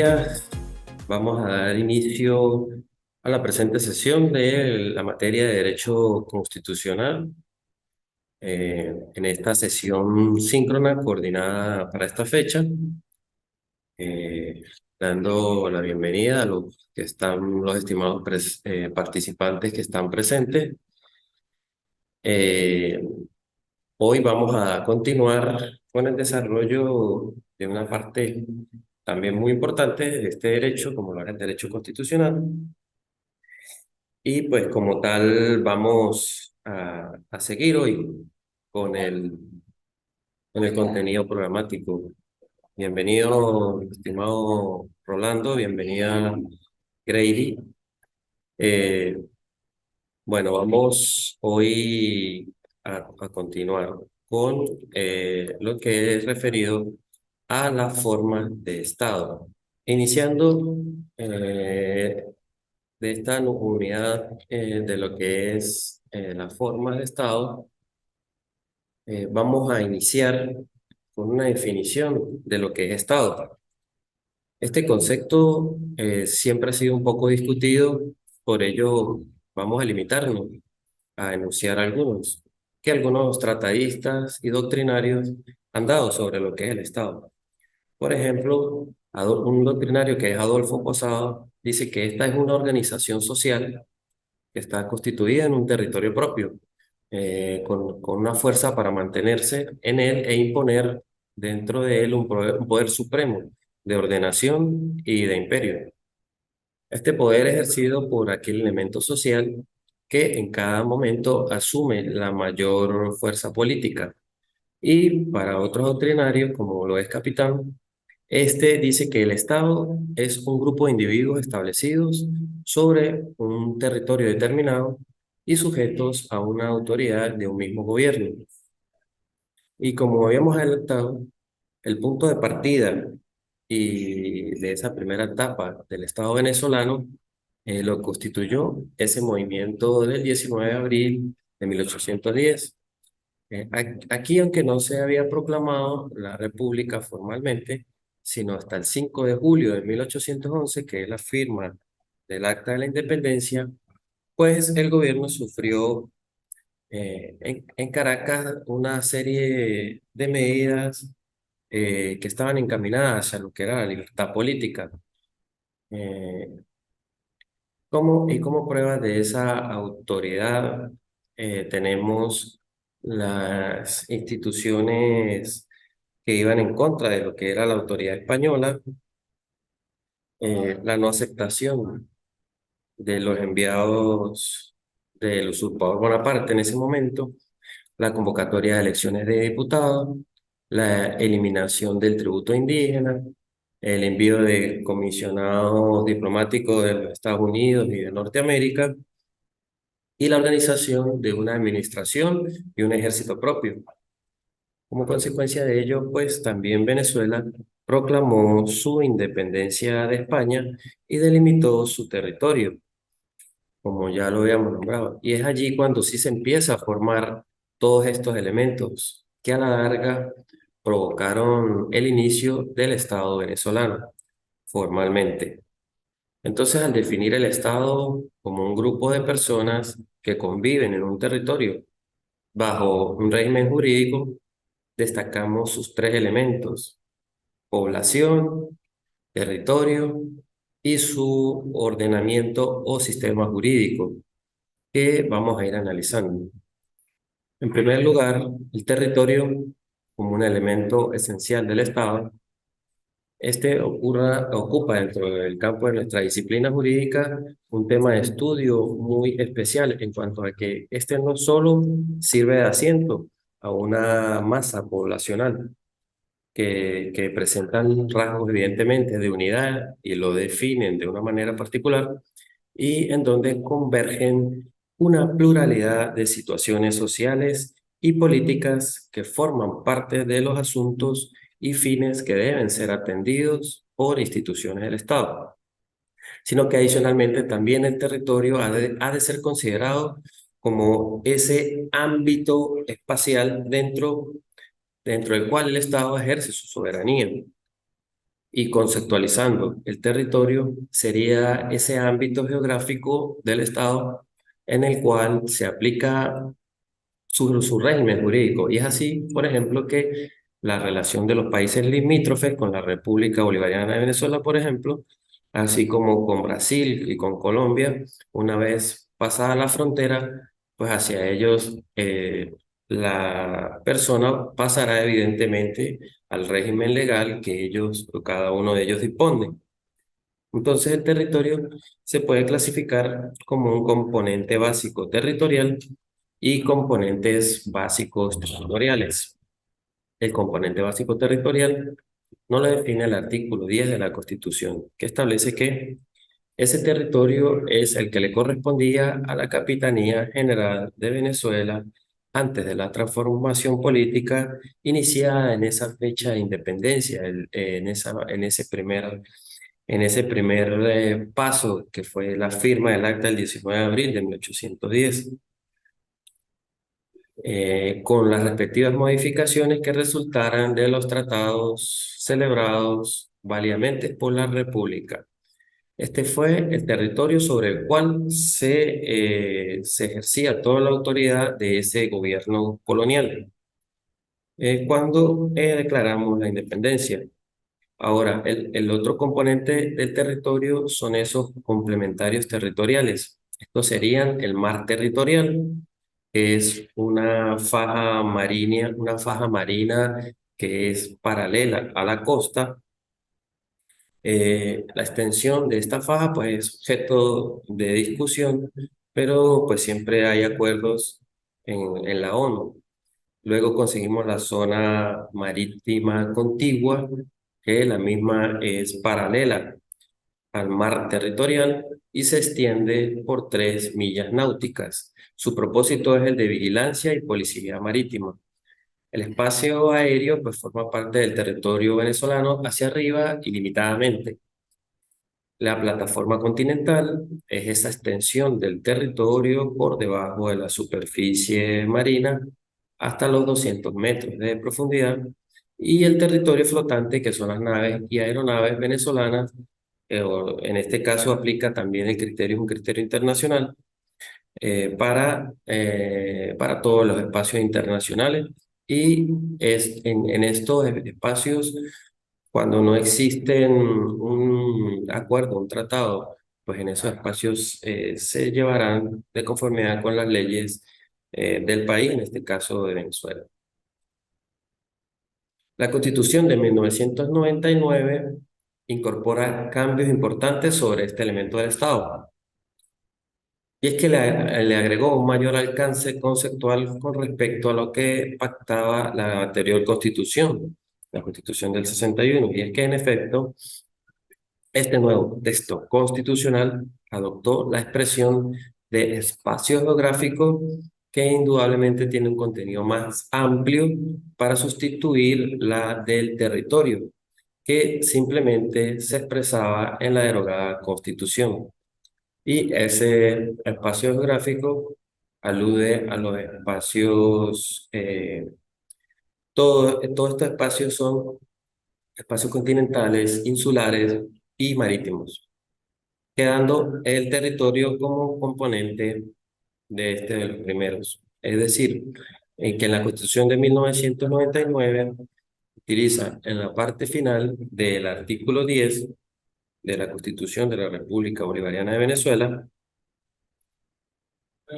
días. Vamos a dar inicio a la presente sesión de la materia de Derecho Constitucional. En esta sesión síncrona coordinada para esta fecha, eh, dando la bienvenida a los estimados participantes que están presentes. Eh, Hoy vamos a continuar con el desarrollo de una parte también muy importante de este derecho, como lo es el derecho constitucional. Y pues como tal vamos a seguir hoy con el contenido programático. Bienvenido, estimado Rolando, bienvenida Grady. Eh, bueno, vamos hoy a continuar con lo que es referido a la forma de Estado. Iniciando de esta unidad de lo que es la forma de Estado, vamos a iniciar con una definición de lo que es Estado. Este concepto siempre ha sido un poco discutido, por ello vamos a limitarnos a enunciar algunos, que algunos tratadistas y doctrinarios han dado sobre lo que es el Estado. Por ejemplo, un doctrinario que es Adolfo Posada dice que esta es una organización social que está constituida en un territorio propio, con una fuerza para mantenerse en él e imponer dentro de él un poder supremo de ordenación y de imperio. Este poder ejercido por aquel elemento social que en cada momento asume la mayor fuerza política. Y para otros doctrinarios, como lo es Capitán, este dice que el Estado es un grupo de individuos establecidos sobre un territorio determinado y sujetos a una autoridad de un mismo gobierno. Y como habíamos adelantado, el punto de partida y de esa primera etapa del Estado venezolano lo constituyó ese movimiento del 19 de abril de 1810. Aquí, aunque no se había proclamado la República formalmente, sino hasta el 5 de julio de 1811, que es la firma del Acta de la Independencia, pues el gobierno sufrió en Caracas una serie de medidas que estaban encaminadas hacia lo que era la libertad política. Eh, como prueba de esa autoridad, tenemos las instituciones que iban en contra de lo que era la autoridad española, la no aceptación de los enviados del usurpador Bonaparte en ese momento, la convocatoria de elecciones de diputados, la eliminación del tributo indígena, el envío de comisionados diplomáticos de los Estados Unidos y de Norteamérica, y la organización de una administración y un ejército propio. Como consecuencia de ello, pues también Venezuela proclamó su independencia de España y delimitó su territorio, como ya lo habíamos nombrado. Y es allí cuando sí se empieza a formar todos estos elementos que a la larga provocaron el inicio del Estado venezolano, formalmente. Entonces, al definir el Estado como un grupo de personas que conviven en un territorio bajo un régimen jurídico, destacamos sus tres elementos: población, territorio y su ordenamiento o sistema jurídico, que vamos a ir analizando. En primer lugar, el territorio como un elemento esencial del Estado. Ocupa dentro del campo de nuestra disciplina jurídica un tema de estudio muy especial en cuanto a que este no solo sirve de asiento a una masa poblacional que presentan rasgos evidentemente de unidad y lo definen de una manera particular, y en donde convergen una pluralidad de situaciones sociales y políticas que forman parte de los asuntos y fines que deben ser atendidos por instituciones del Estado, sino que adicionalmente también el territorio ha de ser considerado como ese ámbito espacial dentro del cual el Estado ejerce su soberanía. Y conceptualizando el territorio, sería ese ámbito geográfico del Estado en el cual se aplica su régimen jurídico. Y es así, por ejemplo, que la relación de los países limítrofes con la República Bolivariana de Venezuela, por ejemplo, así como con Brasil y con Colombia, una vez pasada la frontera, pues hacia ellos la persona pasará evidentemente al régimen legal que ellos, o cada uno de ellos dispone. Entonces, el territorio se puede clasificar como un componente básico territorial y componentes básicos territoriales. El componente básico territorial no lo define el artículo 10 de la Constitución, que establece que ese territorio es el que le correspondía a la Capitanía General de Venezuela antes de la transformación política iniciada en esa fecha de independencia, en ese primer paso que fue la firma del acta del 19 de abril de 1810, con las respectivas modificaciones que resultaran de los tratados celebrados válidamente por la República. Este fue el territorio sobre el cual se ejercía toda la autoridad de ese gobierno colonial, cuando declaramos la independencia. Ahora, el otro componente del territorio son esos complementarios territoriales. Estos serían el mar territorial, que es una faja marina que es paralela a la costa. La extensión de esta faja pues es objeto de discusión, pero pues siempre hay acuerdos en la ONU. Luego conseguimos la zona marítima contigua, que la misma es paralela al mar territorial y se extiende por 3 millas náuticas. Su propósito es el de vigilancia y policía marítima. El espacio aéreo pues forma parte del territorio venezolano hacia arriba ilimitadamente. La plataforma continental es esa extensión del territorio por debajo de la superficie marina hasta los 200 metros de profundidad, y el territorio flotante, que son las naves y aeronaves venezolanas, en este caso aplica también el criterio, es un criterio internacional para todos los espacios internacionales, y es en estos espacios cuando no existen un acuerdo, un tratado, pues en esos espacios se llevarán de conformidad con las leyes del país, en este caso de Venezuela. La Constitución de 1999 incorpora cambios importantes sobre este elemento del Estado. Y es que le agregó un mayor alcance conceptual con respecto a lo que pactaba la anterior Constitución, la Constitución del 61. Y es que, en efecto, este nuevo texto constitucional adoptó la expresión de espacio geográfico, que indudablemente tiene un contenido más amplio para sustituir la del territorio, que simplemente se expresaba en la derogada Constitución. Y ese espacio geográfico alude a los espacios, todos estos espacios son espacios continentales, insulares y marítimos, quedando el territorio como componente de los primeros. Es decir, en que en la Constitución de 1999 utiliza en la parte final del artículo 10 de la Constitución de la República Bolivariana de Venezuela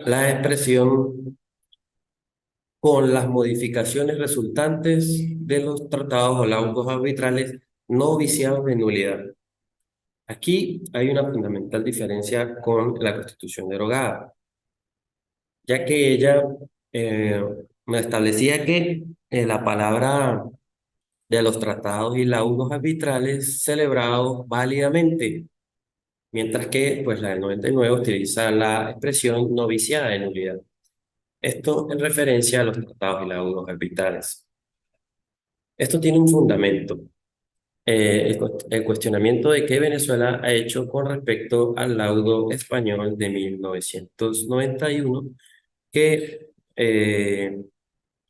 la expresión con las modificaciones resultantes de los tratados o laudos arbitrales no viciados de nulidad. Aquí hay una fundamental diferencia con la Constitución derogada, ya que ella eh, me establecía que la palabra de los tratados y laudos arbitrales celebrados válidamente, mientras que pues, la del 99 utiliza la expresión no viciada de nulidad. Esto en referencia a los tratados y laudos arbitrales. Esto tiene un fundamento. El cuestionamiento de qué Venezuela ha hecho con respecto al laudo español de 1991, que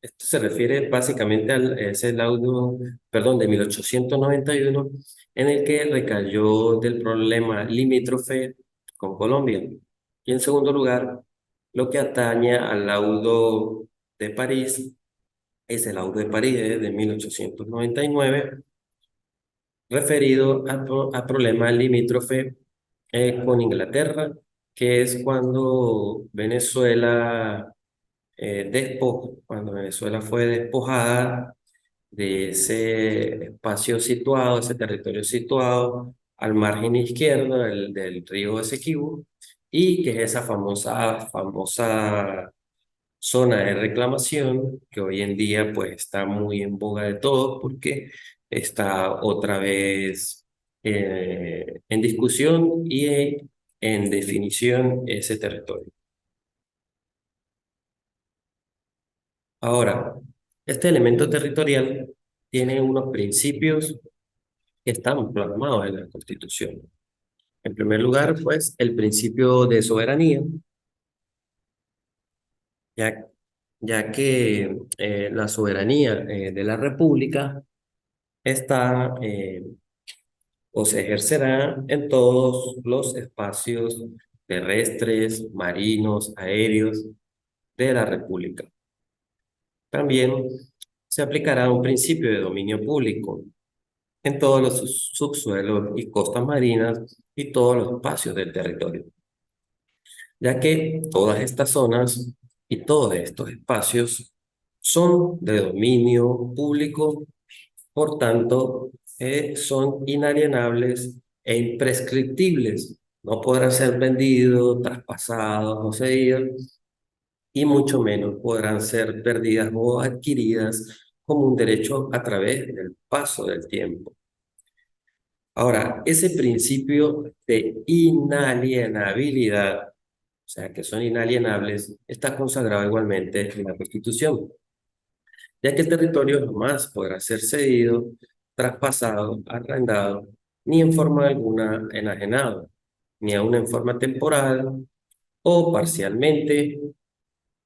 esto se refiere básicamente a ese laudo, perdón, de 1891, en el que recayó del problema limítrofe con Colombia. Y en segundo lugar, lo que atañe al laudo de París, es el laudo de París de 1899, referido a problema limítrofe con Inglaterra, que es cuando Venezuela fue despojada de ese espacio situado, ese territorio situado al margen izquierdo del río Esequibo, y que es esa famosa zona de reclamación que hoy en día pues está muy en boga de todos porque está otra vez en discusión y en definición ese territorio. Ahora, este elemento territorial tiene unos principios que están plasmados en la Constitución. En primer lugar, pues, el principio de soberanía, ya, ya que la soberanía de la República está o se ejercerá en todos los espacios terrestres, marinos, aéreos de la República. También se aplicará un principio de dominio público en todos los subsuelos y costas marinas y todos los espacios del territorio, ya que todas estas zonas y todos estos espacios son de dominio público, por tanto, son inalienables e imprescriptibles. No podrán ser vendidos, traspasados o cedidos, y mucho menos podrán ser perdidas o adquiridas como un derecho a través del paso del tiempo. Ahora, ese principio de inalienabilidad, o sea, que son inalienables, está consagrado igualmente en la Constitución, ya que el territorio jamás podrá ser cedido, traspasado, arrendado, ni en forma alguna enajenado, ni aun en forma temporal o parcialmente,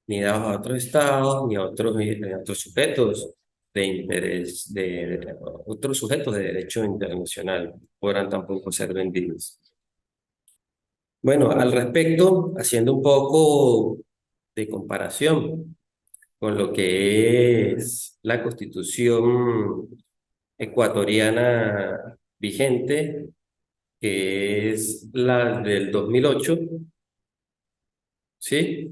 ni dado a otros estados, ni a otros sujetos de interés, de otros sujetos de derecho internacional, podrán tampoco ser vendidos. Bueno, al respecto, haciendo un poco de comparación con lo que es la Constitución ecuatoriana vigente, que es la del 2008, ¿sí?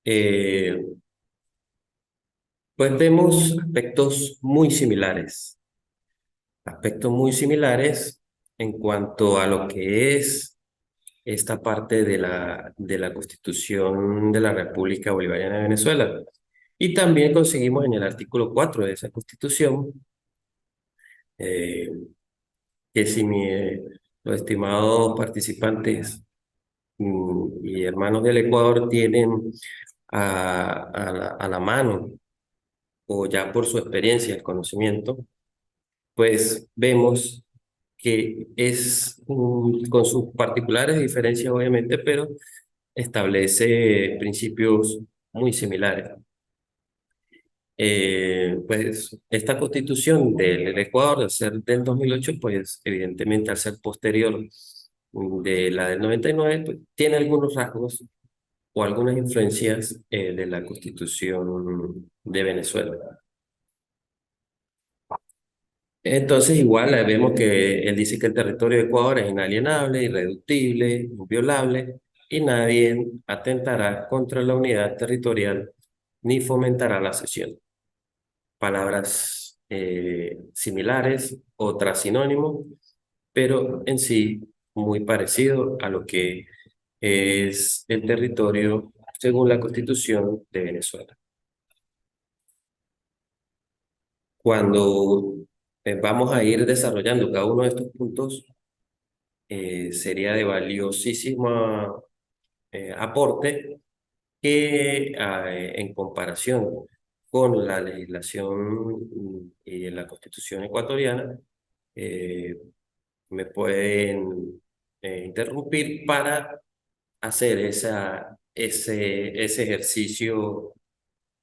Eh, pues vemos aspectos muy similares en cuanto a lo que es esta parte de la Constitución de la República Bolivariana de Venezuela. Y también conseguimos en el artículo 4 de esa Constitución eh, que si los estimados participantes y hermanos del Ecuador tienen a la mano o ya por su experiencia, el conocimiento, pues vemos que es con sus particulares diferencias obviamente, pero establece principios muy similares. Pues esta constitución del Ecuador, al ser del 2008, pues evidentemente al ser posterior de la del 99, pues tiene algunos rasgos o algunas influencias de la constitución de Venezuela. Entonces, igual vemos que él dice que el territorio de Ecuador es inalienable, irreductible, inviolable, y nadie atentará contra la unidad territorial ni fomentará la secesión. Palabras similares, otras sinónimos, pero en sí muy parecido a lo que es el territorio según la Constitución de Venezuela. Cuando vamos a ir desarrollando cada uno de estos puntos, sería de valiosísimo aporte que en comparación con la legislación y la Constitución ecuatoriana, eh, me pueden interrumpir para hacer ese ejercicio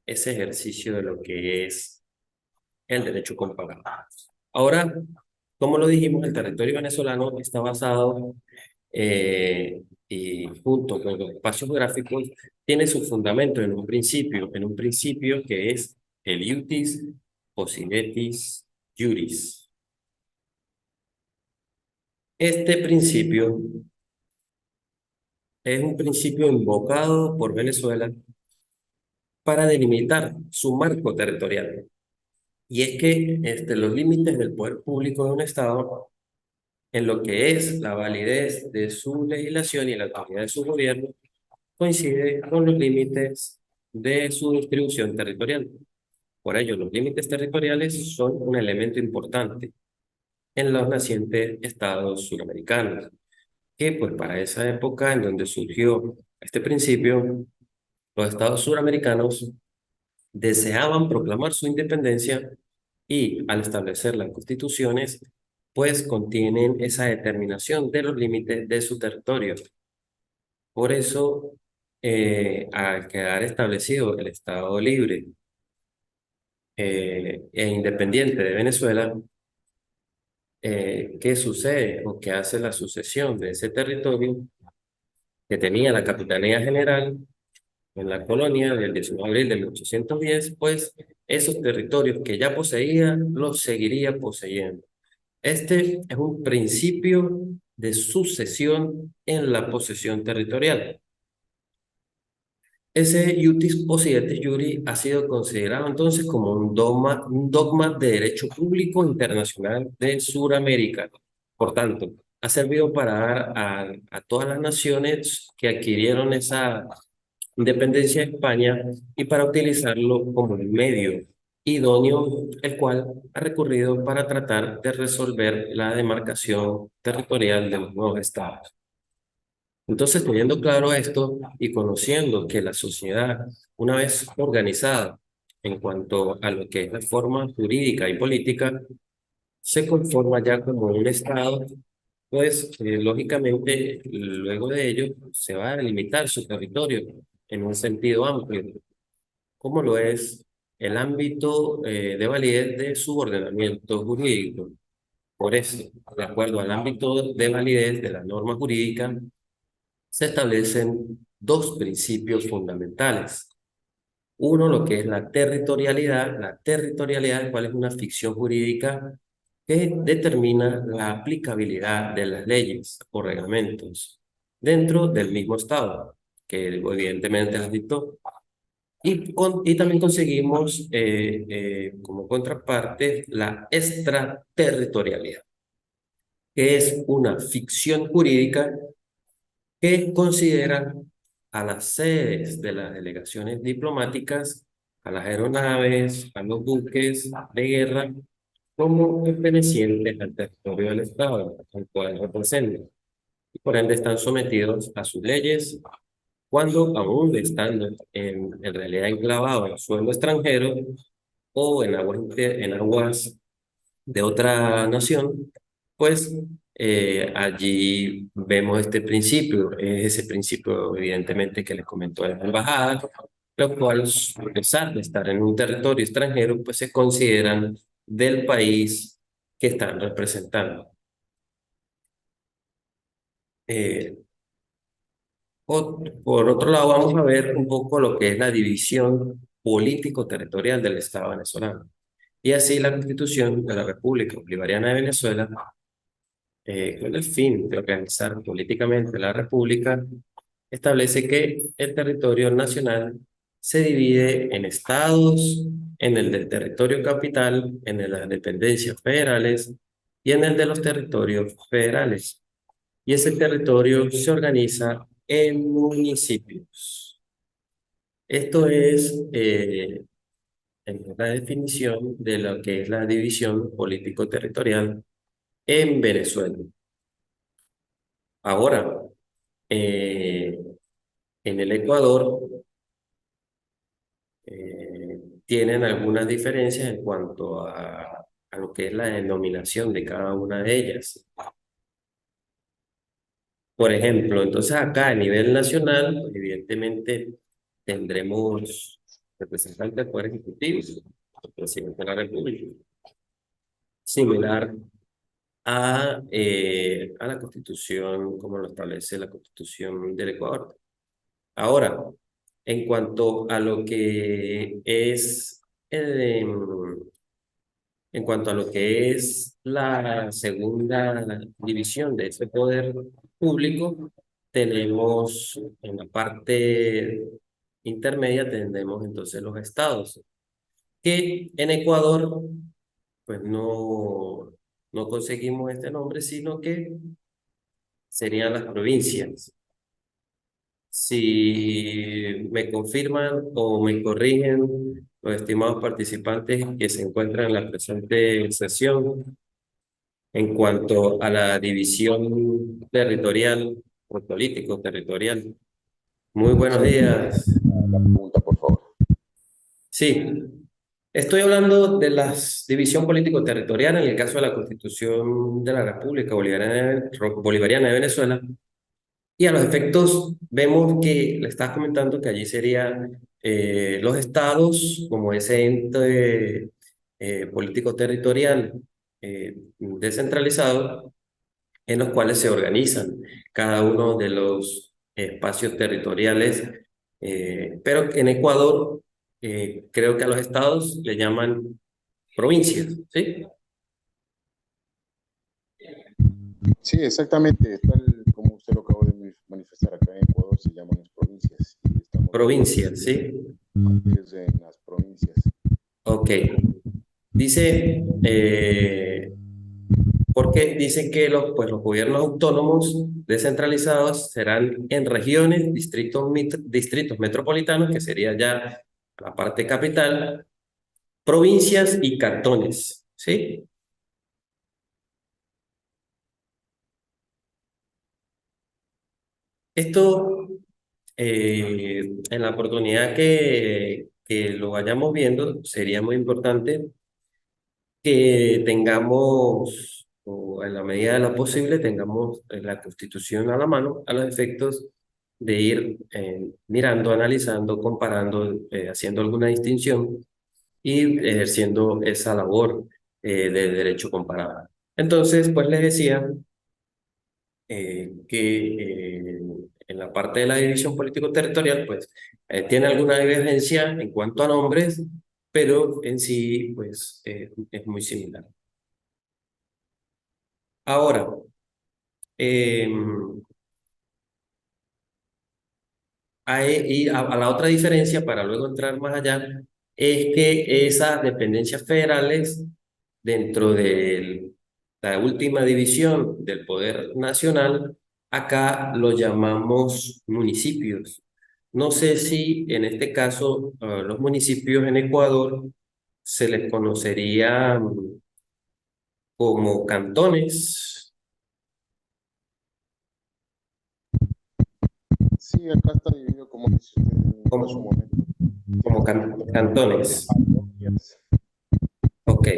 de lo que es el derecho comparado. Ahora, como lo dijimos, el territorio venezolano está basado y junto con los espacios geográficos tiene su fundamento en un principio que es el iutis possidetis juris. Este principio es un principio invocado por Venezuela para delimitar su marco territorial. Y es que los límites del poder público de un Estado, en lo que es la validez de su legislación y la autoridad de su gobierno, coincide con los límites de su distribución territorial. Por ello, los límites territoriales son un elemento importante en los nacientes estados suramericanos, que pues para esa época en donde surgió este principio, los estados suramericanos deseaban proclamar su independencia y al establecer las constituciones, pues contienen esa determinación de los límites de su territorio. Por eso, al quedar establecido el Estado libre e independiente de Venezuela, ¿qué sucede o qué hace la sucesión de ese territorio que tenía la Capitanía General en la colonia del 19 de abril de 1810? Pues esos territorios que ya poseía los seguiría poseyendo. Este es un principio de sucesión en la posesión territorial. Ese iutis possidetis juri ha sido considerado entonces como un dogma de derecho público internacional de Sudamérica. Por tanto, ha servido para dar a todas las naciones que adquirieron esa independencia de España y para utilizarlo como un medio idóneo, el cual ha recurrido para tratar de resolver la demarcación territorial de los nuevos estados. Entonces, teniendo claro esto y conociendo que la sociedad, una vez organizada en cuanto a lo que es la forma jurídica y política, se conforma ya como un Estado, pues lógicamente luego de ello se va a delimitar su territorio en un sentido amplio, como lo es el ámbito de validez de su ordenamiento jurídico. Por eso, de acuerdo al ámbito de validez de la norma jurídica, se establecen dos principios fundamentales. Uno, lo que es la territorialidad. La territorialidad, cuál es una ficción jurídica que determina la aplicabilidad de las leyes o reglamentos dentro del mismo Estado, que evidentemente las dictó. Y también conseguimos como contraparte la extraterritorialidad, que es una ficción jurídica que considera a las sedes de las delegaciones diplomáticas, a las aeronaves, a los buques de guerra, como pertenecientes al territorio del Estado, al cual representan, y por ende están sometidos a sus leyes, cuando aún estando en realidad enclavados en suelo extranjero o en en aguas de otra nación, pues allí vemos este principio, es ese principio evidentemente que les comentó la embajada, los cuales, a pesar de estar en un territorio extranjero, pues se consideran del país que están representando. Eh, por otro lado, vamos a ver un poco lo que es la división político-territorial del Estado venezolano. Y así la Constitución de la República Bolivariana de Venezuela, con el fin de organizar políticamente la República, establece que el territorio nacional se divide en estados, en el del territorio capital, en el de las dependencias federales y en el de los territorios federales. Y ese territorio se organiza en municipios. Esto es la definición de lo que es la división político-territorial en Venezuela. Ahora, eh, en el Ecuador tienen algunas diferencias en cuanto a lo que es la denominación de cada una de ellas. Por ejemplo, entonces acá a nivel nacional, pues, evidentemente tendremos representantes del Poder Ejecutivo, el presidente de la República. similar a la Constitución, como lo establece la Constitución del Ecuador. Ahora, en cuanto a lo que es el, en cuanto a lo que es la segunda división de ese poder público, tenemos en la parte intermedia, tenemos entonces los estados, que en Ecuador, pues no conseguimos este nombre, sino que serían las provincias. Si me confirman o me corrigen los estimados participantes que se encuentran en la presente sesión en cuanto a la división territorial o político territorial. Muy buenos Sí, días. la pregunta, por favor. Sí, estoy hablando de la división político-territorial en el caso de la Constitución de la República Bolivariana de Venezuela. Y a los efectos, vemos que le estás comentando que allí serían los estados como ese ente político-territorial descentralizado en los cuales se organizan cada uno de los espacios territoriales. Pero en Ecuador, creo que a los estados le llaman provincias, ¿sí? Sí, exactamente. Tal como usted lo acabó de manifestar, acá en Ecuador se llaman las provincias y estamos Provincias, divididos ¿sí? en las provincias. Ok. Dice, porque dice que los gobiernos autónomos descentralizados serán en regiones, distritos metropolitanos, que sería ya la parte capital, provincias y cantones, ¿sí? Esto, en la oportunidad que lo vayamos viendo, sería muy importante que tengamos, o en la medida de lo posible, tengamos la Constitución a la mano, a los efectos de ir mirando, analizando, comparando, haciendo alguna distinción y ejerciendo esa labor de derecho comparado. Entonces, pues les decía que en la parte de la división político-territorial, pues tiene alguna divergencia en cuanto a nombres, pero en sí, pues es muy similar. Ahora, eh, a la otra diferencia, para luego entrar más allá, es que esas dependencias federales, dentro de la última división del poder nacional, acá lo llamamos municipios. No sé si en este caso los municipios en Ecuador se les conocería como cantones, Sí, acá está dividido, como dice usted hace un como, momento. como Tienes cantones, cantones. parroquias. Ok.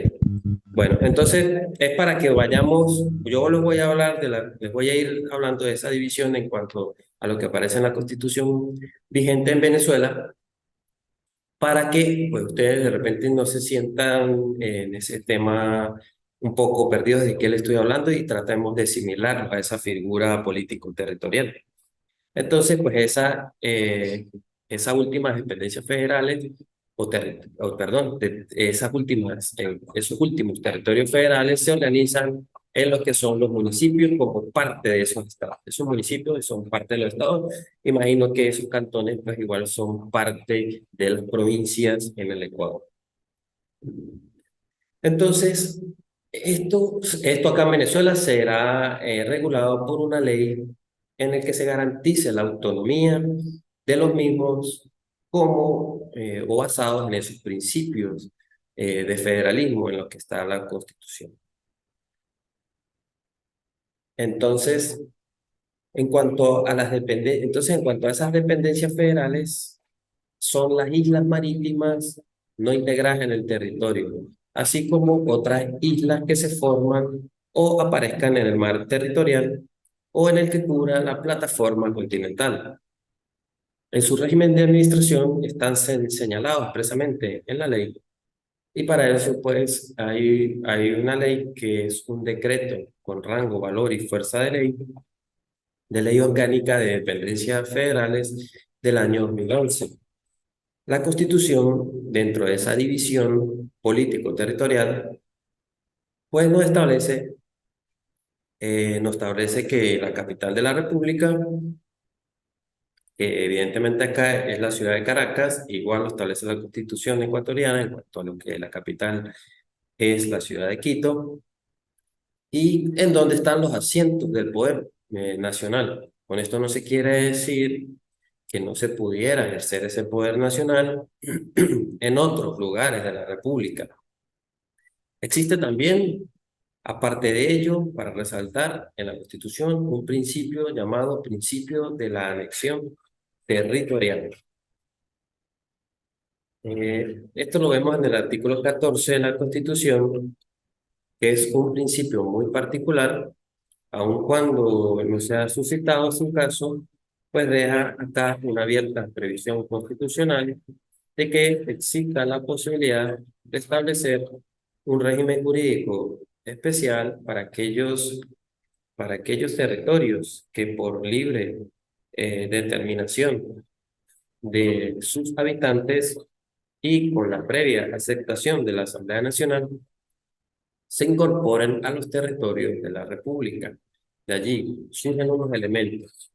Bueno, entonces es para que vayamos, yo les voy a hablar les voy a ir hablando de esa división en cuanto a lo que aparece en la Constitución vigente en Venezuela, para que pues ustedes de repente no se sientan en ese tema un poco perdidos de qué le estoy hablando y tratemos de asimilar a esa figura político-territorial. Entonces, pues esas últimas dependencias federales, perdón, esos últimos territorios federales se organizan en lo que son los municipios como parte de esos estados. Esos municipios son parte de los estados. Imagino que esos cantones, pues igual son parte de las provincias en el Ecuador. Entonces, esto acá en Venezuela será regulado por una ley en la que se garantice la autonomía de los mismos como o basados en esos principios de federalismo en los que está la Constitución. Entonces, en cuanto a esas dependencias federales, son las islas marítimas no integradas en el territorio, así como otras islas que se forman o aparezcan en el mar territorial o en el que cubra la plataforma continental. En su régimen de administración están señalados expresamente en la ley Y para eso, pues, hay una ley que es un decreto con rango, valor y fuerza de ley orgánica de dependencias federales del año 2011. La Constitución, dentro de esa división político-territorial, pues nos establece que la capital de la República, que evidentemente acá es la ciudad de Caracas, igual lo establece la Constitución ecuatoriana en cuanto a lo que la capital es la ciudad de Quito, y en donde están los asientos del poder nacional. Con esto no se quiere decir que no se pudiera ejercer ese poder nacional en otros lugares de la República. Existe también, aparte de ello, para resaltar en la Constitución, un principio llamado principio de la anexión territorial. Esto lo vemos en el artículo 14 de la Constitución, que es un principio muy particular, aun cuando no se ha suscitado su caso, pues deja acá una abierta previsión constitucional de que exista la posibilidad de establecer un régimen jurídico especial para aquellos territorios que por libre determinación de sus habitantes y con la previa aceptación de la Asamblea Nacional se incorporen a los territorios de la República. De allí surgen unos elementos.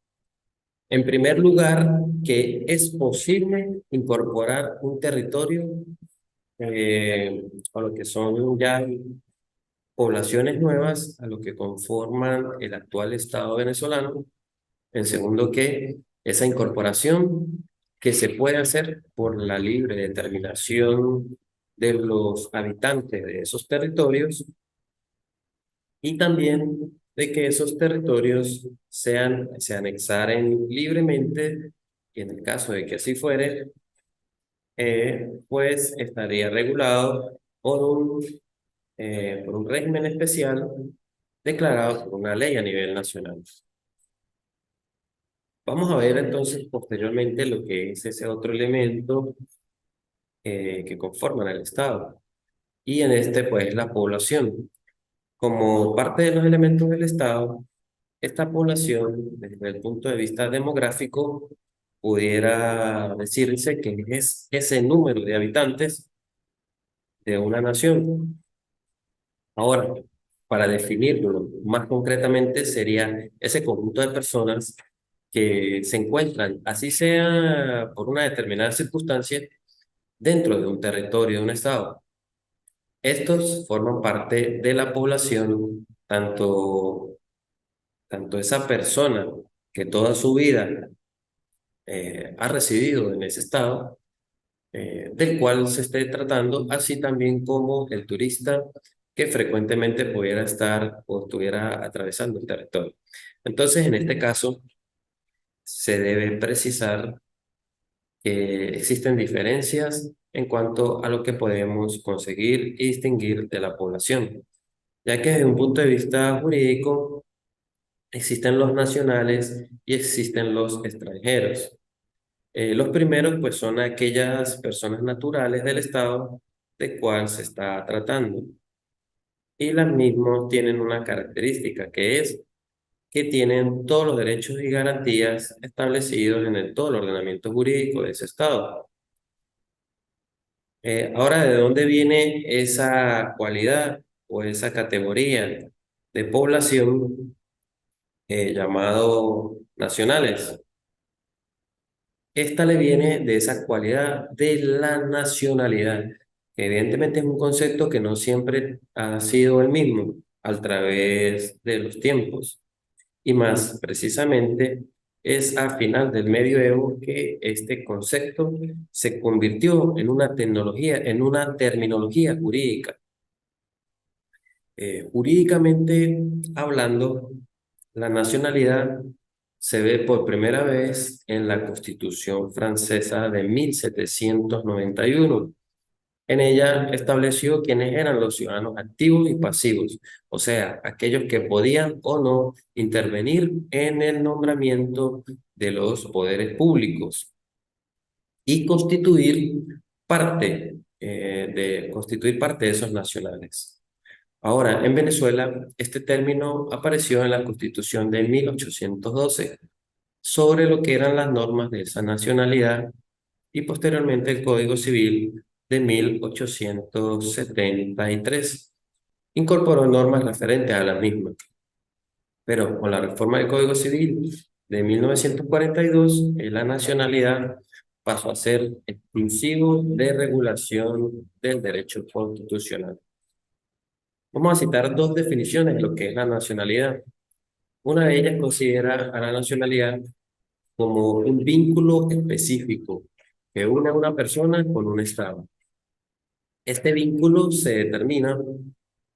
En primer lugar, que es posible incorporar un territorio a lo que son ya poblaciones nuevas, a lo que conforman el actual Estado venezolano. En segundo, que esa incorporación que se puede hacer por la libre determinación de los habitantes de esos territorios y también de que esos territorios se anexaren libremente y en el caso de que así fuere, pues estaría regulado por un régimen especial declarado por una ley a nivel nacional. Vamos a ver entonces posteriormente lo que es ese otro elemento que conforman el Estado. Y en este, pues, la población. Como parte de los elementos del Estado, esta población, desde el punto de vista demográfico, pudiera decirse que es ese número de habitantes de una nación. Ahora, para definirlo más concretamente, sería ese conjunto de personas que se encuentran, así sea por una determinada circunstancia, dentro de un territorio de un estado. Estos forman parte de la población, tanto esa persona que toda su vida ha residido en ese estado, del cual se esté tratando, así también como el turista que frecuentemente pudiera estar o estuviera atravesando el territorio. Entonces, en este caso, se debe precisar que existen diferencias en cuanto a lo que podemos conseguir y distinguir de la población, ya que desde un punto de vista jurídico existen los nacionales y existen los extranjeros. Los primeros, pues, son aquellas personas naturales del Estado de cual se está tratando. Y las mismas tienen una característica, que es que tienen todos los derechos y garantías establecidos en todo el ordenamiento jurídico de ese Estado. Ahora, ¿de dónde viene esa cualidad o esa categoría de población llamado nacionales? Esta le viene de esa cualidad de la nacionalidad, que evidentemente es un concepto que no siempre ha sido el mismo a través de los tiempos. Y más precisamente es a final del medioevo que este concepto se convirtió en una tecnología, en una terminología jurídica. Jurídicamente hablando, la nacionalidad se ve por primera vez en la Constitución francesa de 1791. En ella estableció quiénes eran los ciudadanos activos y pasivos, o sea, aquellos que podían o no intervenir en el nombramiento de los poderes públicos y constituir parte de constituir parte de esos nacionales. Ahora, en Venezuela, este término apareció en la Constitución de 1812 sobre lo que eran las normas de esa nacionalidad y posteriormente el Código Civil de 1873 incorporó normas referentes a la misma. Pero con la reforma del Código Civil de 1942, la nacionalidad pasó a ser exclusivo de regulación del derecho constitucional. Vamos a citar dos definiciones de lo que es la nacionalidad. Una de ellas considera a la nacionalidad como un vínculo específico que une a una persona con un Estado. Este vínculo se determina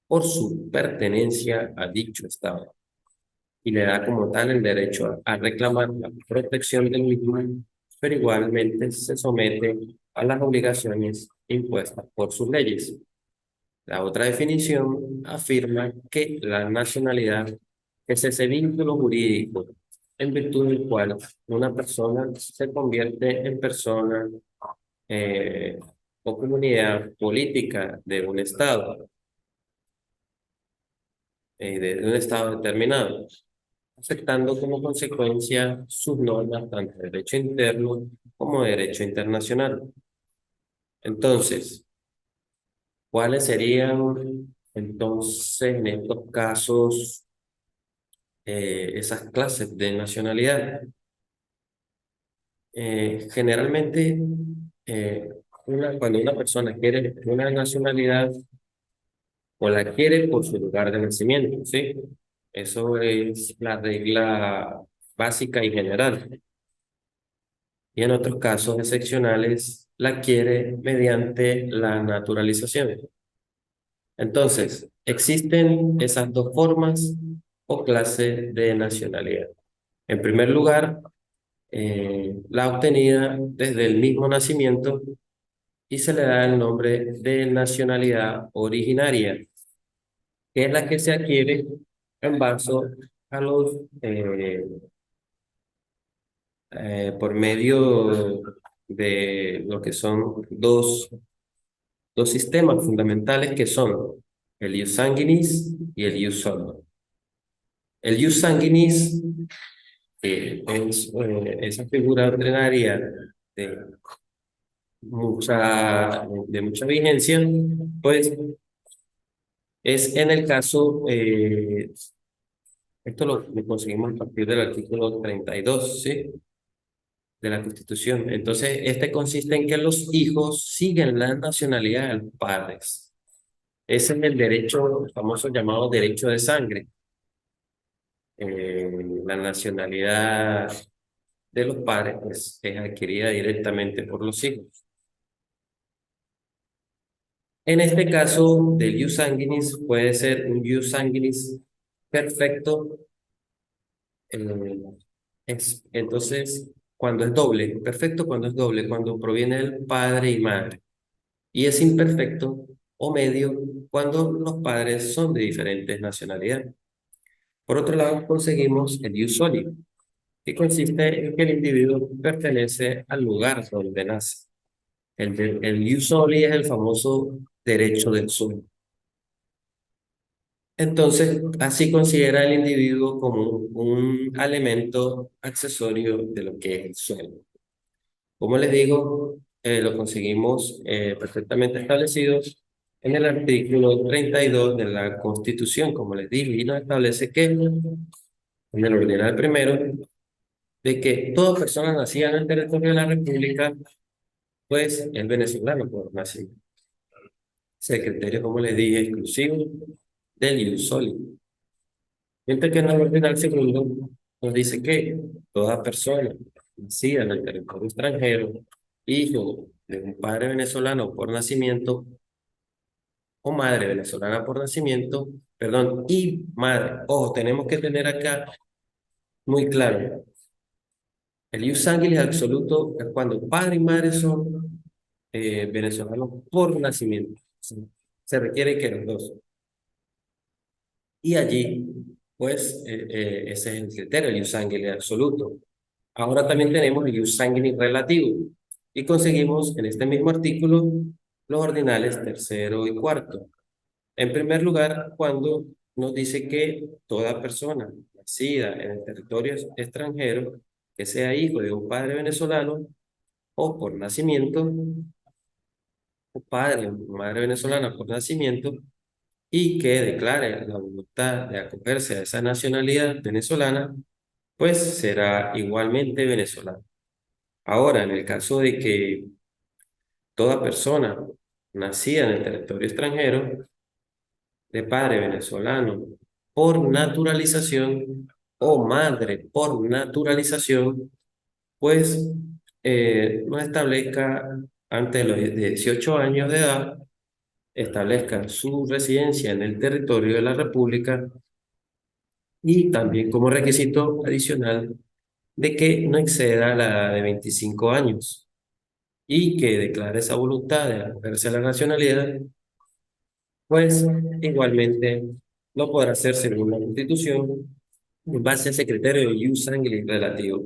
por su pertenencia a dicho Estado y le da como tal el derecho a reclamar la protección del mismo, pero igualmente se somete a las obligaciones impuestas por sus leyes. La otra definición afirma que la nacionalidad es ese vínculo jurídico en virtud del cual una persona se convierte en persona eh, o comunidad política de un Estado, de un Estado determinado, afectando como consecuencia sus normas tanto de derecho interno como de derecho internacional. Entonces, ¿cuáles serían entonces en estos casos esas clases de nacionalidad? Generalmente, eh, cuando una persona quiere una nacionalidad, o la quiere por su lugar de nacimiento, ¿sí? Eso es la regla básica y general. Y en otros casos excepcionales, la quiere mediante la naturalización. Entonces, existen esas dos formas o clases de nacionalidad. En primer lugar, la obtenida desde el mismo nacimiento y se le da el nombre de nacionalidad originaria, que es la que se adquiere en base a los, por medio de lo que son dos sistemas fundamentales que son el ius sanguinis y el ius soli. El ius sanguinis es esa figura ordinaria de mucha vigencia, pues es en el caso, esto lo conseguimos a partir del artículo 32, ¿sí? De la Constitución. Entonces, este consiste en que los hijos siguen la nacionalidad de los padres. Ese es el derecho, el famoso llamado derecho de sangre. La nacionalidad de los padres pues, es adquirida directamente por los hijos. En este caso del ius sanguinis puede ser un ius sanguinis perfecto. Entonces, cuando es doble, perfecto cuando es doble, cuando proviene del padre y madre. Y es imperfecto o medio cuando los padres son de diferentes nacionalidades. Por otro lado, conseguimos el ius soli, que consiste en que el individuo pertenece al lugar donde nace. El ius soli es el famoso derecho del suelo. Entonces, así considera el individuo como un elemento accesorio de lo que es el suelo. Como les digo, lo conseguimos perfectamente establecidos en el artículo 32 de la Constitución, como les dije, y nos establece que en el ordinal primero, de que toda persona nacida en el territorio de la República, pues es venezolano por nacimiento. Ese criterio, como les dije, exclusivo del ius soli. Mientras que en el ordinal segundo nos dice que toda persona nacida en el territorio extranjero, hijo de un padre venezolano por nacimiento o madre venezolana por nacimiento, perdón, y madre. Ojo, tenemos que tener acá muy claro, el ius sanguinis absoluto es cuando padre y madre son venezolanos por nacimiento. Se requiere que los dos. Y allí, pues, ese es el criterio, el ius sanguinis absoluto. Ahora también tenemos el ius sanguinis relativo y conseguimos en este mismo artículo los ordinales tercero y cuarto. En primer lugar, cuando nos dice que toda persona nacida en el territorio extranjero, que sea hijo de un padre venezolano o por nacimiento, o padre o madre venezolana por nacimiento, y que declare la voluntad de acogerse a esa nacionalidad venezolana, pues será igualmente venezolano. Ahora, en el caso de que toda persona nacida en el territorio extranjero, de padre venezolano por naturalización o madre por naturalización, pues no establezca antes de los 18 años de edad, establezca su residencia en el territorio de la República y también como requisito adicional de que no exceda la edad de 25 años y que declare esa voluntad de acogerse a la nacionalidad, pues igualmente lo podrá hacer según la Constitución en base a ese criterio de jus sanguinis relativo.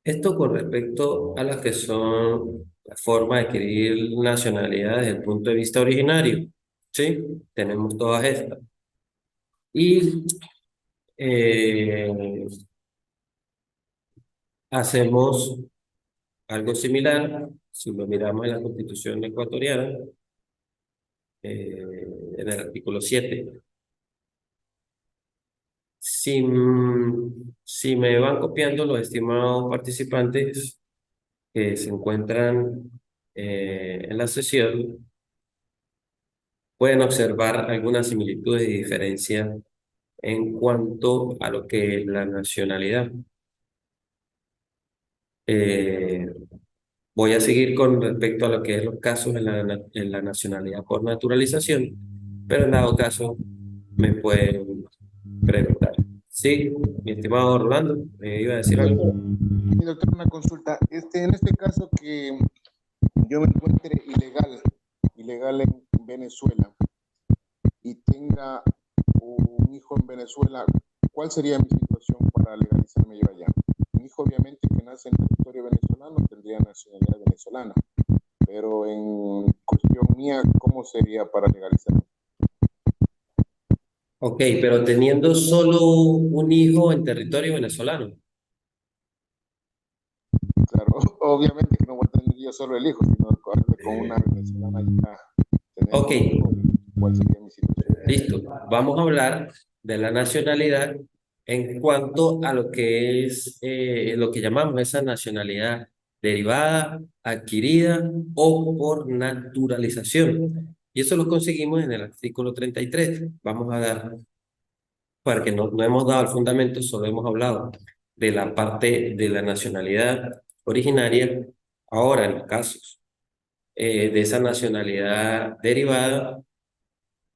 Esto con respecto a las que son la forma de adquirir nacionalidad desde el punto de vista originario. ¿Sí? Tenemos todas estas. Y eh, hacemos algo similar, si lo miramos en la Constitución ecuatoriana, en el artículo 7. Si, si me van copiando los estimados participantes que se encuentran en la sesión, pueden observar algunas similitudes y diferencias en cuanto a lo que es la nacionalidad. Eh, Voy a seguir con respecto a lo que es los casos en la nacionalidad por naturalización, pero en dado caso me pueden preguntar. Sí, mi estimado Rolando, ¿me iba a decir algo? Mi doctor, una consulta. En este caso que yo me encuentre ilegal en Venezuela y tenga un hijo en Venezuela, ¿cuál sería mi situación para legalizarme yo allá? Mi hijo, obviamente, que nace en territorio venezolano, tendría nacionalidad venezolana, pero en cuestión mía, ¿cómo sería para legalizarme? Ok, pero teniendo solo un hijo en territorio venezolano. Claro, obviamente que no voy a tener yo solo el hijo, sino con una venezolana ya tener Ok, un hijo, ¿cuál sería mi situación? listo. Vamos a hablar de la nacionalidad en cuanto a lo que es lo que llamamos esa nacionalidad derivada, adquirida o por naturalización. Y eso lo conseguimos en el artículo 33. Vamos a dar, para que no hemos dado el fundamento, solo hemos hablado de la parte de la nacionalidad originaria. Ahora, en los casos de esa nacionalidad derivada,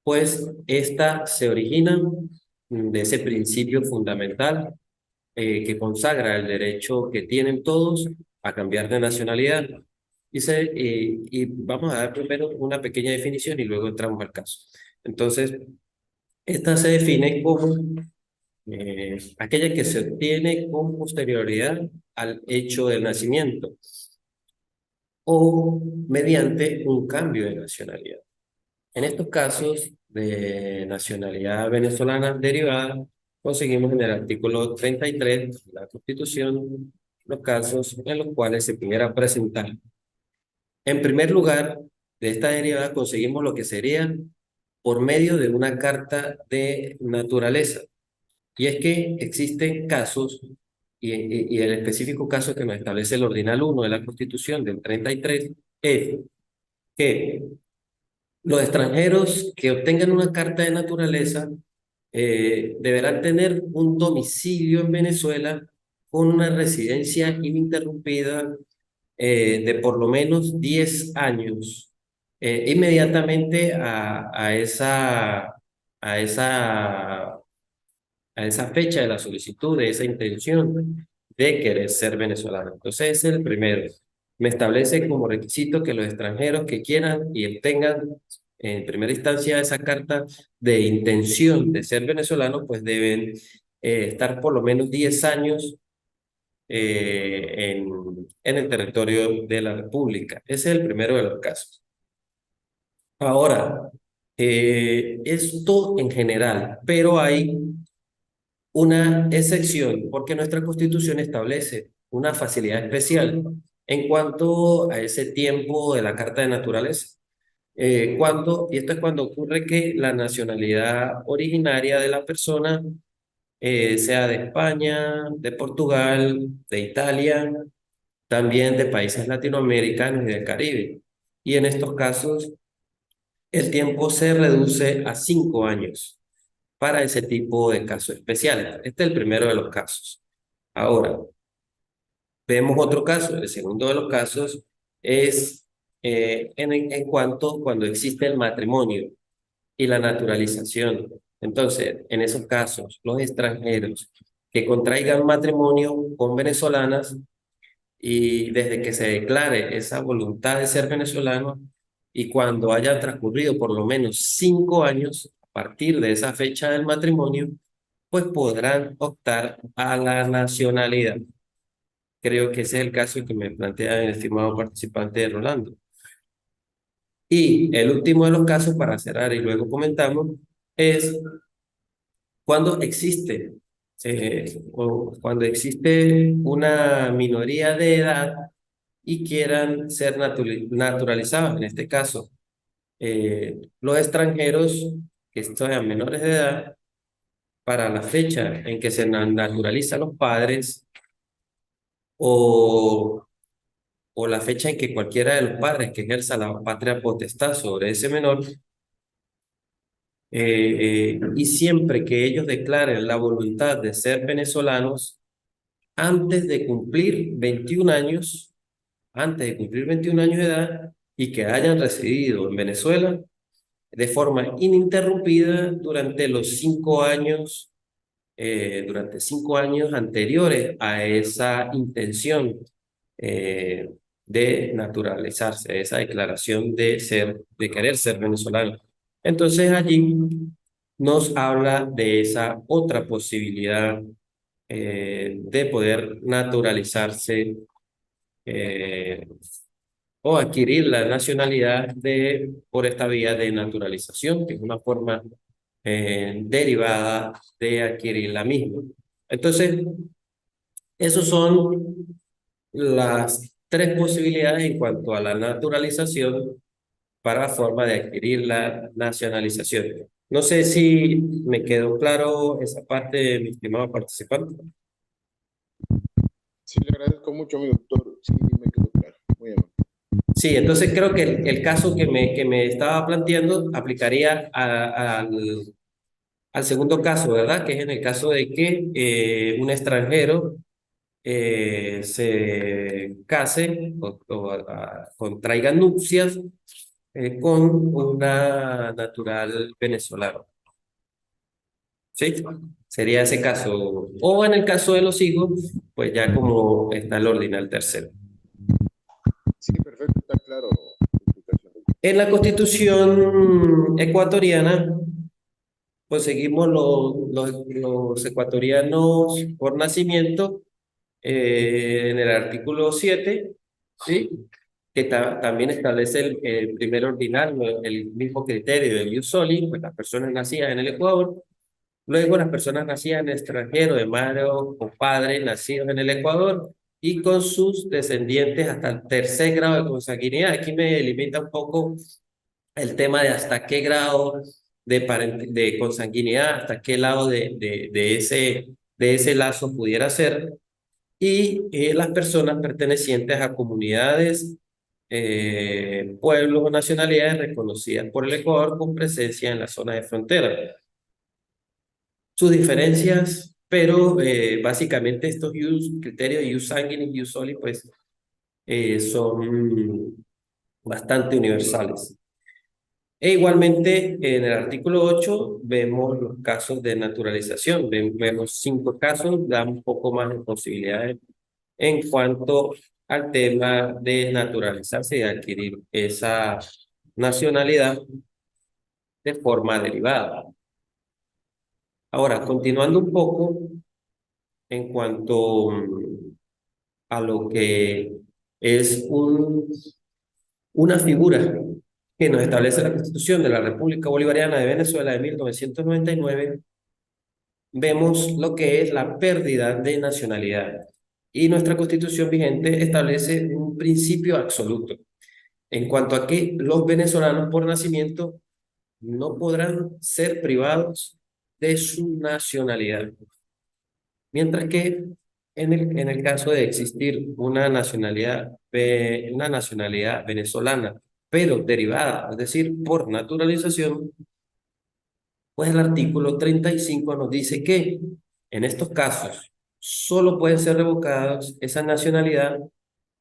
pues esta se origina de ese principio fundamental que consagra el derecho que tienen todos a cambiar de nacionalidad. Y vamos a dar primero una pequeña definición y luego entramos al caso. Entonces, esta se define como aquella que se obtiene con posterioridad al hecho del nacimiento o mediante un cambio de nacionalidad. En estos casos de nacionalidad venezolana derivada, conseguimos en el artículo 33 de la Constitución los casos en los cuales se pudiera presentar. En primer lugar, de esta derivada conseguimos lo que sería por medio de una carta de naturaleza. Y es que existen casos, y el específico caso que nos establece el Ordinal 1 de la Constitución del 33 es que los extranjeros que obtengan una carta de naturaleza deberán tener un domicilio en Venezuela con una residencia ininterrumpida de por lo menos 10 años. Inmediatamente a esa a esa fecha de la solicitud, de esa intención de querer ser venezolano. Entonces, ese es el primero. Me establece como requisito que los extranjeros que quieran y obtengan en primera instancia esa carta de intención de ser venezolano, pues deben estar por lo menos 10 años en el territorio de la República. Ese es el primero de los casos. Ahora, esto en general, pero hay una excepción porque nuestra Constitución establece una facilidad especial en cuanto a ese tiempo de la Carta de Naturaleza. Y esto es cuando ocurre que la nacionalidad originaria de la persona sea de España, de Portugal, de Italia, también de países latinoamericanos y del Caribe. Y en estos casos, el tiempo se reduce a 5 años para ese tipo de casos especiales. Este es el primero de los casos. Ahora, vemos otro caso. El segundo de los casos es en cuanto cuando existe el matrimonio y la naturalización. Entonces, en esos casos, los extranjeros que contraigan matrimonio con venezolanas y desde que se declare esa voluntad de ser venezolano y cuando haya transcurrido por lo menos 5 años a partir de esa fecha del matrimonio, pues podrán optar a la nacionalidad. Creo que ese es el caso que me plantea el estimado participante de Rolando. Y el último de los casos, para cerrar y luego comentamos, es cuando existe, cuando existe una minoría de edad y quieran ser naturalizados. En este caso, los extranjeros que sean menores de edad, para la fecha en que se naturalizan los padres o, o la fecha en que cualquiera de los padres que ejerza la patria potestad sobre ese menor, y siempre que ellos declaren la voluntad de ser venezolanos antes de cumplir 21 años, antes de cumplir 21 años de edad y que hayan residido en Venezuela de forma ininterrumpida durante 5 años anteriores a esa intención eh, de naturalizarse, esa declaración de querer ser venezolano. Entonces allí nos habla de esa otra posibilidad de poder naturalizarse eh, o adquirir la nacionalidad por esta vía de naturalización, que es una forma derivada de adquirir la misma. Entonces, esas son las tres posibilidades en cuanto a la naturalización para forma de adquirir la nacionalización. No sé si me quedó claro esa parte, mi estimado participante. Sí, le agradezco mucho, mi doctor. Sí, me quedó claro. Muy amable. Sí, entonces creo que el caso que me estaba planteando aplicaría al segundo caso, ¿verdad? Que es en el caso de que un extranjero se case o contraiga nupcias con una natural venezolana. ¿Sí? Sería ese caso. O en el caso de los hijos, pues ya como está el ordinal tercero. Sí, perfecto, está claro su explicación, doctor. En la Constitución ecuatoriana, pues seguimos los ecuatorianos por nacimiento en el artículo 7, ¿sí? Que también establece el primer ordinal, ¿no? El mismo criterio del ius soli, pues las personas nacidas en el Ecuador, luego las personas nacidas en el extranjero, de madre o padre nacidos en el Ecuador, y con sus descendientes hasta el tercer grado de consanguinidad. Aquí me limita un poco el tema de hasta qué grado de consanguinidad, hasta qué lado de ese lazo pudiera ser, y las personas pertenecientes a comunidades, pueblos o nacionalidades reconocidas por el Ecuador con presencia en la zona de frontera. Sus diferencias, pero básicamente estos criterios de ius sanguinis y ius soli, pues son bastante universales. E igualmente, en el artículo 8 vemos los casos de naturalización. Vemos 5 casos, da un poco más de posibilidades en cuanto al tema de naturalizarse y adquirir esa nacionalidad de forma derivada. Ahora, continuando un poco en cuanto a lo que es una figura que nos establece la Constitución de la República Bolivariana de Venezuela de 1999, vemos lo que es la pérdida de nacionalidad. Y nuestra Constitución vigente establece un principio absoluto en cuanto a que los venezolanos por nacimiento no podrán ser privados de su nacionalidad. Mientras que en el caso de existir una nacionalidad venezolana, pero derivada, es decir, por naturalización, pues el artículo 35 nos dice que en estos casos solo pueden ser revocados esa nacionalidad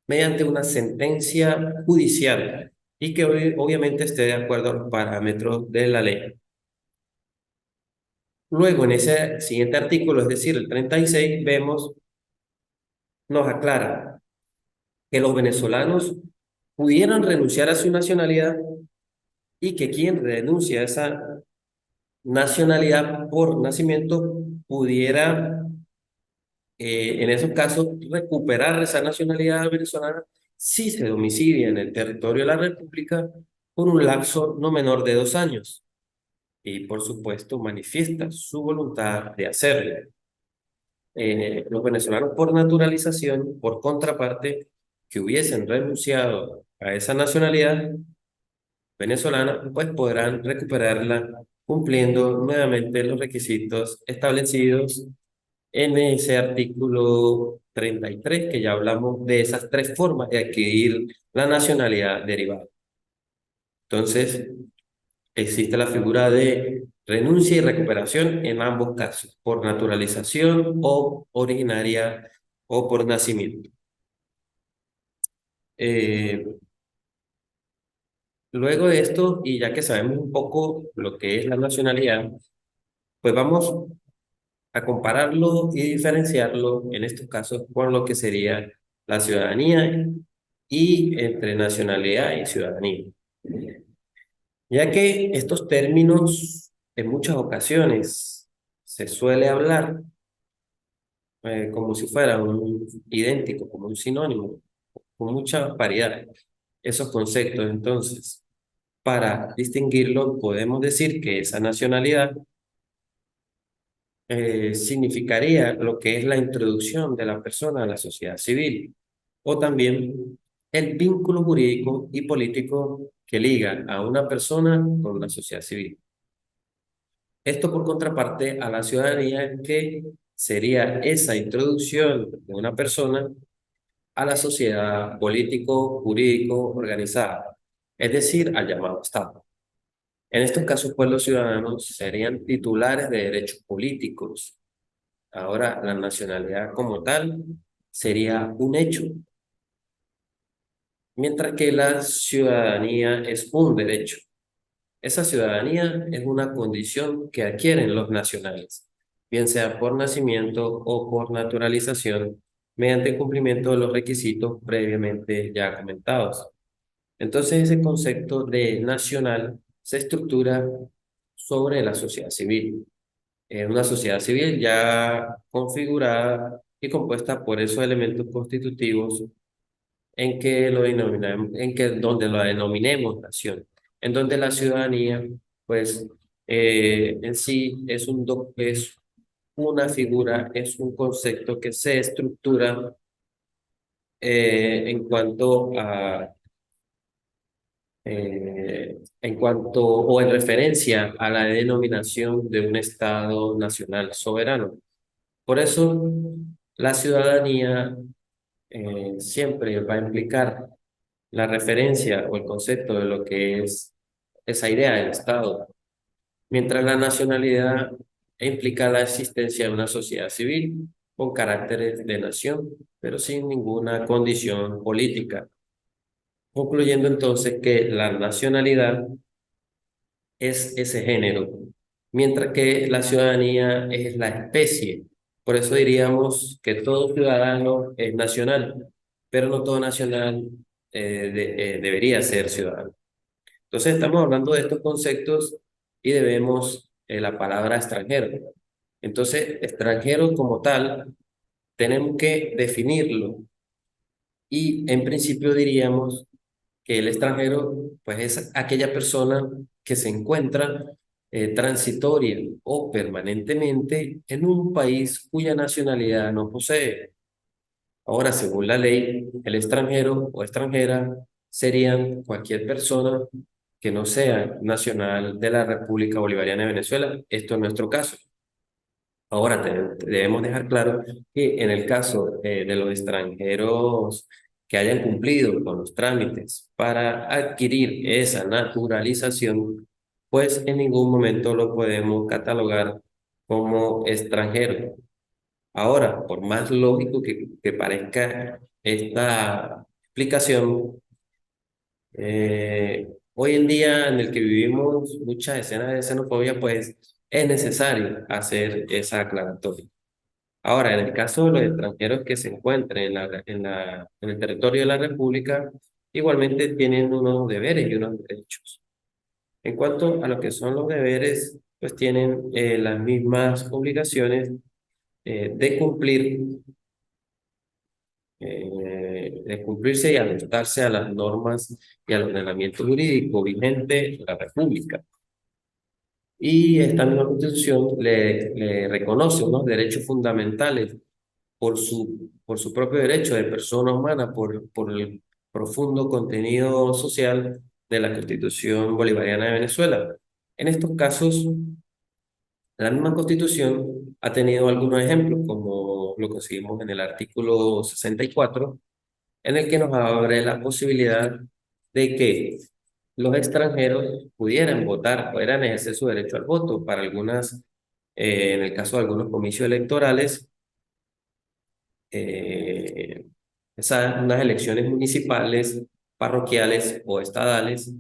mediante una sentencia judicial y que obviamente esté de acuerdo a los parámetros de la ley. Luego, en ese siguiente artículo, es decir, el 36, nos aclara que los venezolanos pudieran renunciar a su nacionalidad y que quien renuncia a esa nacionalidad por nacimiento pudiera, en esos casos, recuperar esa nacionalidad venezolana si se domicilia en el territorio de la República por un lapso no menor de 2 años y, por supuesto, manifiesta su voluntad de hacerlo. Los venezolanos por naturalización, por contraparte, que hubiesen renunciado a esa nacionalidad venezolana, pues podrán recuperarla cumpliendo nuevamente los requisitos establecidos en ese artículo 33, que ya hablamos de esas tres formas de adquirir la nacionalidad derivada. Entonces, existe la figura de renuncia y recuperación en ambos casos, por naturalización o originaria o por nacimiento. Eh, Luego de esto, y ya que sabemos un poco lo que es la nacionalidad, pues vamos a compararlo y diferenciarlo en estos casos con lo que sería la ciudadanía y entre nacionalidad y ciudadanía. Ya que estos términos en muchas ocasiones se suele hablar como si fuera un idéntico, como un sinónimo, con mucha variedad. Esos conceptos, entonces, para distinguirlo, podemos decir que esa nacionalidad significaría lo que es la introducción de la persona a la sociedad civil, o también el vínculo jurídico y político que liga a una persona con la sociedad civil. Esto por contraparte a la ciudadanía, que sería esa introducción de una persona a la sociedad político-jurídico organizada, es decir, al llamado Estado. En estos casos, pues los ciudadanos serían titulares de derechos políticos. Ahora, la nacionalidad como tal sería un hecho, mientras que la ciudadanía es un derecho. Esa ciudadanía es una condición que adquieren los nacionales, bien sea por nacimiento o por naturalización, mediante el cumplimiento de los requisitos previamente ya comentados. Entonces, ese concepto de nacional se estructura sobre la sociedad civil. Una sociedad civil ya configurada y compuesta por esos elementos constitutivos en que lo denominamos, donde lo denominemos nación, en donde la ciudadanía, pues, en sí es una figura, es un concepto que se estructura en cuanto a en cuanto o en referencia a la denominación de un Estado nacional soberano. Por eso, la ciudadanía siempre va a implicar la referencia o el concepto de lo que es esa idea del Estado, mientras la nacionalidad implica la existencia de una sociedad civil con caracteres de nación, pero sin ninguna condición política, concluyendo entonces que la nacionalidad es ese género, mientras que la ciudadanía es la especie. Por eso diríamos que todo ciudadano es nacional, pero no todo nacional debería ser ciudadano. Entonces estamos hablando de estos conceptos y debemos la palabra extranjero. Entonces, extranjero como tal, tenemos que definirlo Y en principio diríamos que el extranjero, pues es aquella persona que se encuentra transitoria o permanentemente en un país cuya nacionalidad no posee. Ahora, según la ley, el extranjero o extranjera serían cualquier persona que no sea nacional de la República Bolivariana de Venezuela. Esto es nuestro caso. Ahora, debemos dejar claro que en el caso de los extranjeros que hayan cumplido con los trámites para adquirir esa naturalización, pues en ningún momento lo podemos catalogar como extranjero. Ahora, por más lógico que parezca esta explicación, hoy en día en el que vivimos muchas escenas de xenofobia, pues es necesario hacer esa aclaratoria. Ahora, en el caso de los extranjeros que se encuentren en el territorio de la República, igualmente tienen unos deberes y unos derechos. En cuanto a lo que son los deberes, pues tienen las mismas obligaciones de cumplirse y ajustarse a las normas y al ordenamiento jurídico vigente de la República. Y esta misma Constitución le reconoce unos derechos fundamentales por su propio derecho de persona humana, por el profundo contenido social de la Constitución Bolivariana de Venezuela. En estos casos, la misma Constitución ha tenido algunos ejemplos, como lo conseguimos en el artículo 64, en el que nos abre la posibilidad de que los extranjeros pudieran votar, pudieran ejercer su derecho al voto para en el caso de algunos comicios electorales, eh, unas elecciones municipales, parroquiales o estadales,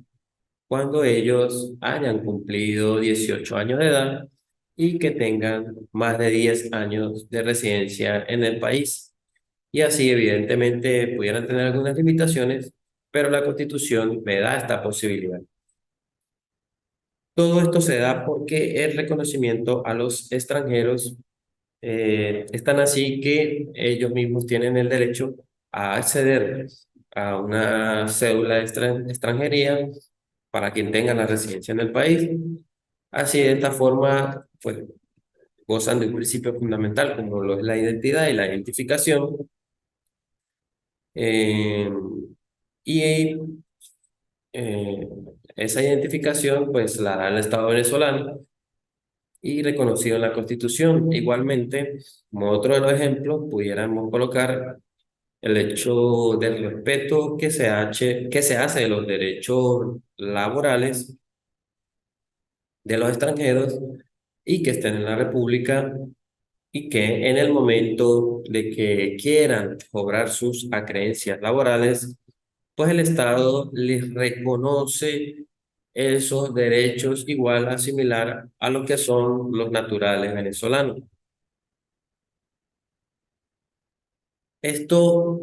cuando ellos hayan cumplido 18 años de edad y que tengan más de 10 años de residencia en el país. Y así, evidentemente, pudieran tener algunas limitaciones, pero la Constitución me da esta posibilidad. Todo esto se da porque el reconocimiento a los extranjeros es tan así que ellos mismos tienen el derecho a acceder a una cédula de extranjería para quien tenga la residencia en el país. Así, de esta forma, pues gozan de un principio fundamental como lo es la identidad y la identificación. eh, y eh, esa identificación pues la da el Estado venezolano y reconocido en la Constitución. Igualmente, como otro de los ejemplos, pudiéramos colocar el hecho del respeto que se hace de los derechos laborales de los extranjeros y que estén en la República y que en el momento de que quieran cobrar sus acreencias laborales, pues el Estado les reconoce esos derechos igual a similar a lo que son los naturales venezolanos. Esto,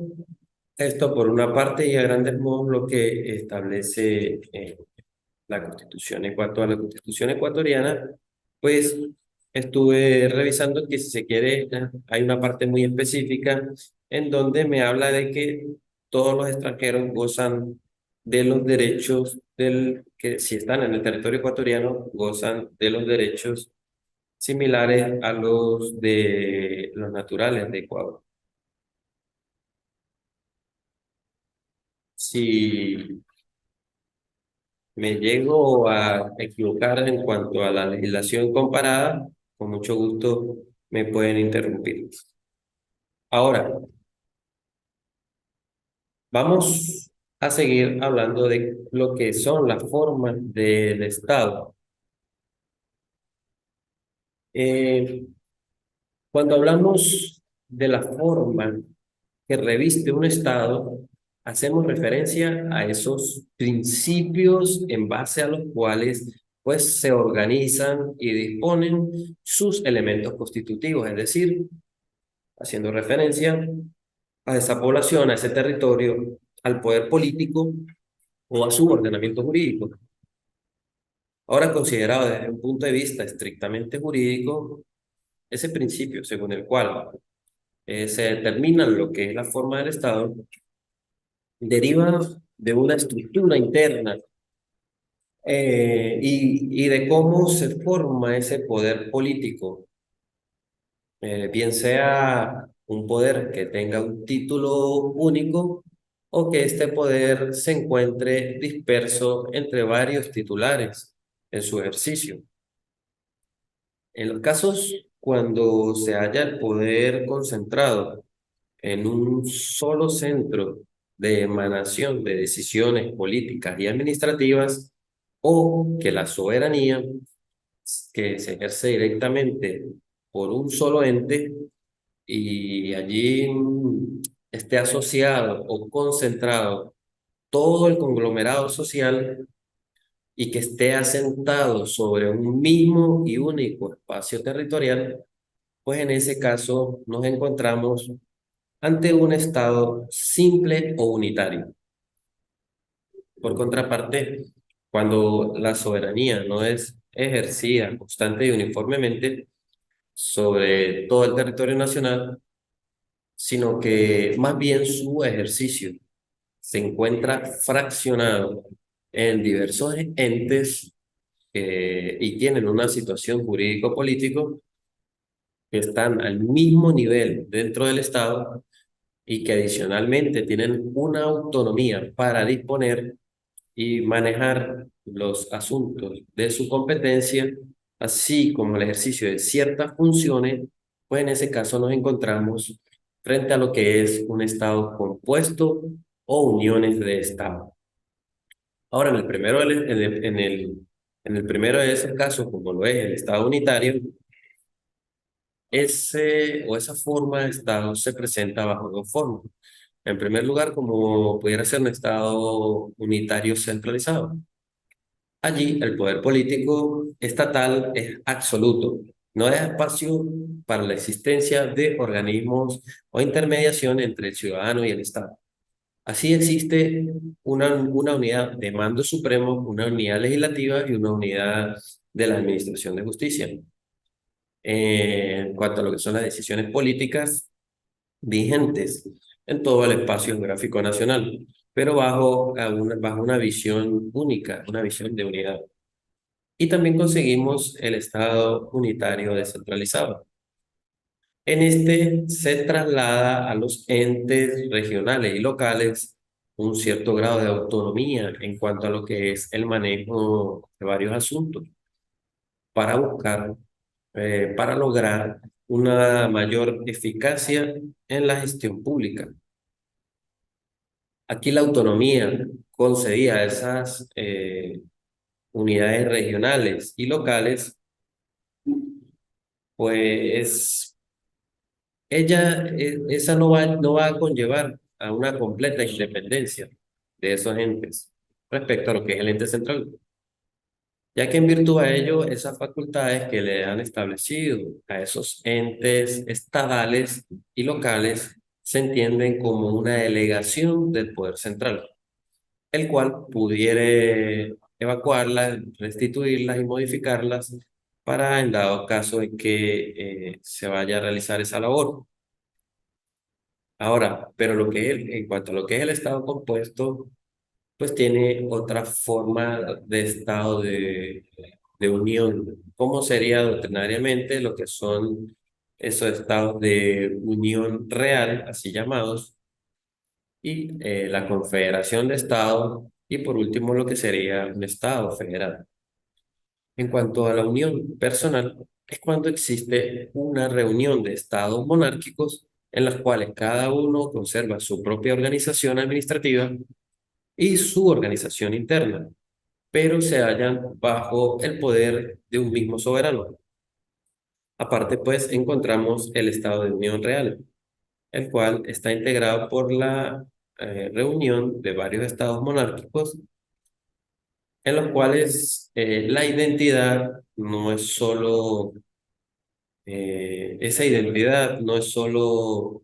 esto por una parte y a grandes modos lo que establece la Constitución. En cuanto a la Constitución ecuatoriana, pues estuve revisando que si se quiere, hay una parte muy específica en donde me habla de que todos los extranjeros gozan de los derechos que si están en el territorio ecuatoriano, gozan de los derechos similares a los de los naturales de Ecuador. Si me llego a equivocar en cuanto a la legislación comparada, con mucho gusto me pueden interrumpir. Ahora, vamos a seguir hablando de lo que son las formas del Estado. Eh, Cuando hablamos de la forma que reviste un Estado, hacemos referencia a esos principios en base a los cuales pues se organizan y disponen sus elementos constitutivos, es decir, haciendo referencia a esa población, a ese territorio, al poder político o a su ordenamiento jurídico. Ahora, considerado desde un punto de vista estrictamente jurídico, ese principio según el cual se determina lo que es la forma del Estado, deriva de una estructura interna y de cómo se forma ese poder político, bien sea un poder que tenga un título único o que este poder se encuentre disperso entre varios titulares en su ejercicio. En los casos cuando se halla el poder concentrado en un solo centro de emanación de decisiones políticas y administrativas, o que la soberanía que se ejerce directamente por un solo ente y allí esté asociado o concentrado todo el conglomerado social y que esté asentado sobre un mismo y único espacio territorial, pues en ese caso nos encontramos ante un Estado simple o unitario. Por contraparte, cuando la soberanía no es ejercida constante y uniformemente sobre todo el territorio nacional, sino que más bien su ejercicio se encuentra fraccionado en diversos entes y tienen una situación jurídico-político que están al mismo nivel dentro del Estado y que adicionalmente tienen una autonomía para disponer y manejar los asuntos de su competencia, así como el ejercicio de ciertas funciones, pues en ese caso nos encontramos frente a lo que es un Estado compuesto o uniones de Estado. Ahora, en el primero de esos casos, como lo es el Estado unitario, ese o esa forma de Estado se presenta bajo dos formas. En primer lugar, como pudiera ser un Estado unitario centralizado. Allí el poder político estatal es absoluto. No hay espacio para la existencia de organismos o intermediación entre el ciudadano y el Estado. Así existe una unidad de mando supremo, una unidad legislativa y una unidad de la administración de justicia. En cuanto a lo que son las decisiones políticas vigentes en todo el espacio geográfico nacional, pero bajo una visión única, una visión de unidad. Y también conseguimos el Estado unitario descentralizado. En este se traslada a los entes regionales y locales un cierto grado de autonomía en cuanto a lo que es el manejo de varios asuntos para buscar, para lograr una mayor eficacia en la gestión pública. Aquí la autonomía concedida a esas unidades regionales y locales, pues esa no va a conllevar a una completa independencia de esos entes respecto a lo que es el ente central, ya que en virtud a ello, esas facultades que le han establecido a esos entes estadales y locales se entienden como una delegación del poder central, el cual pudiera evacuarlas, restituirlas y modificarlas para en dado caso de que se vaya a realizar esa labor. Ahora, pero en cuanto a lo que es el estado compuesto, pues tiene otra forma de estado de unión. ¿Cómo sería doctrinariamente lo que son esos estados de unión real, así llamados, y la confederación de estados, y por último lo que sería un estado federal? En cuanto a la unión personal, es cuando existe una reunión de estados monárquicos en las cuales cada uno conserva su propia organización administrativa y su organización interna, pero se hallan bajo el poder de un mismo soberano. Aparte, pues, encontramos el estado de unión real, el cual está integrado por la reunión de varios estados monárquicos en los cuales la identidad no es solo esa identidad no es solo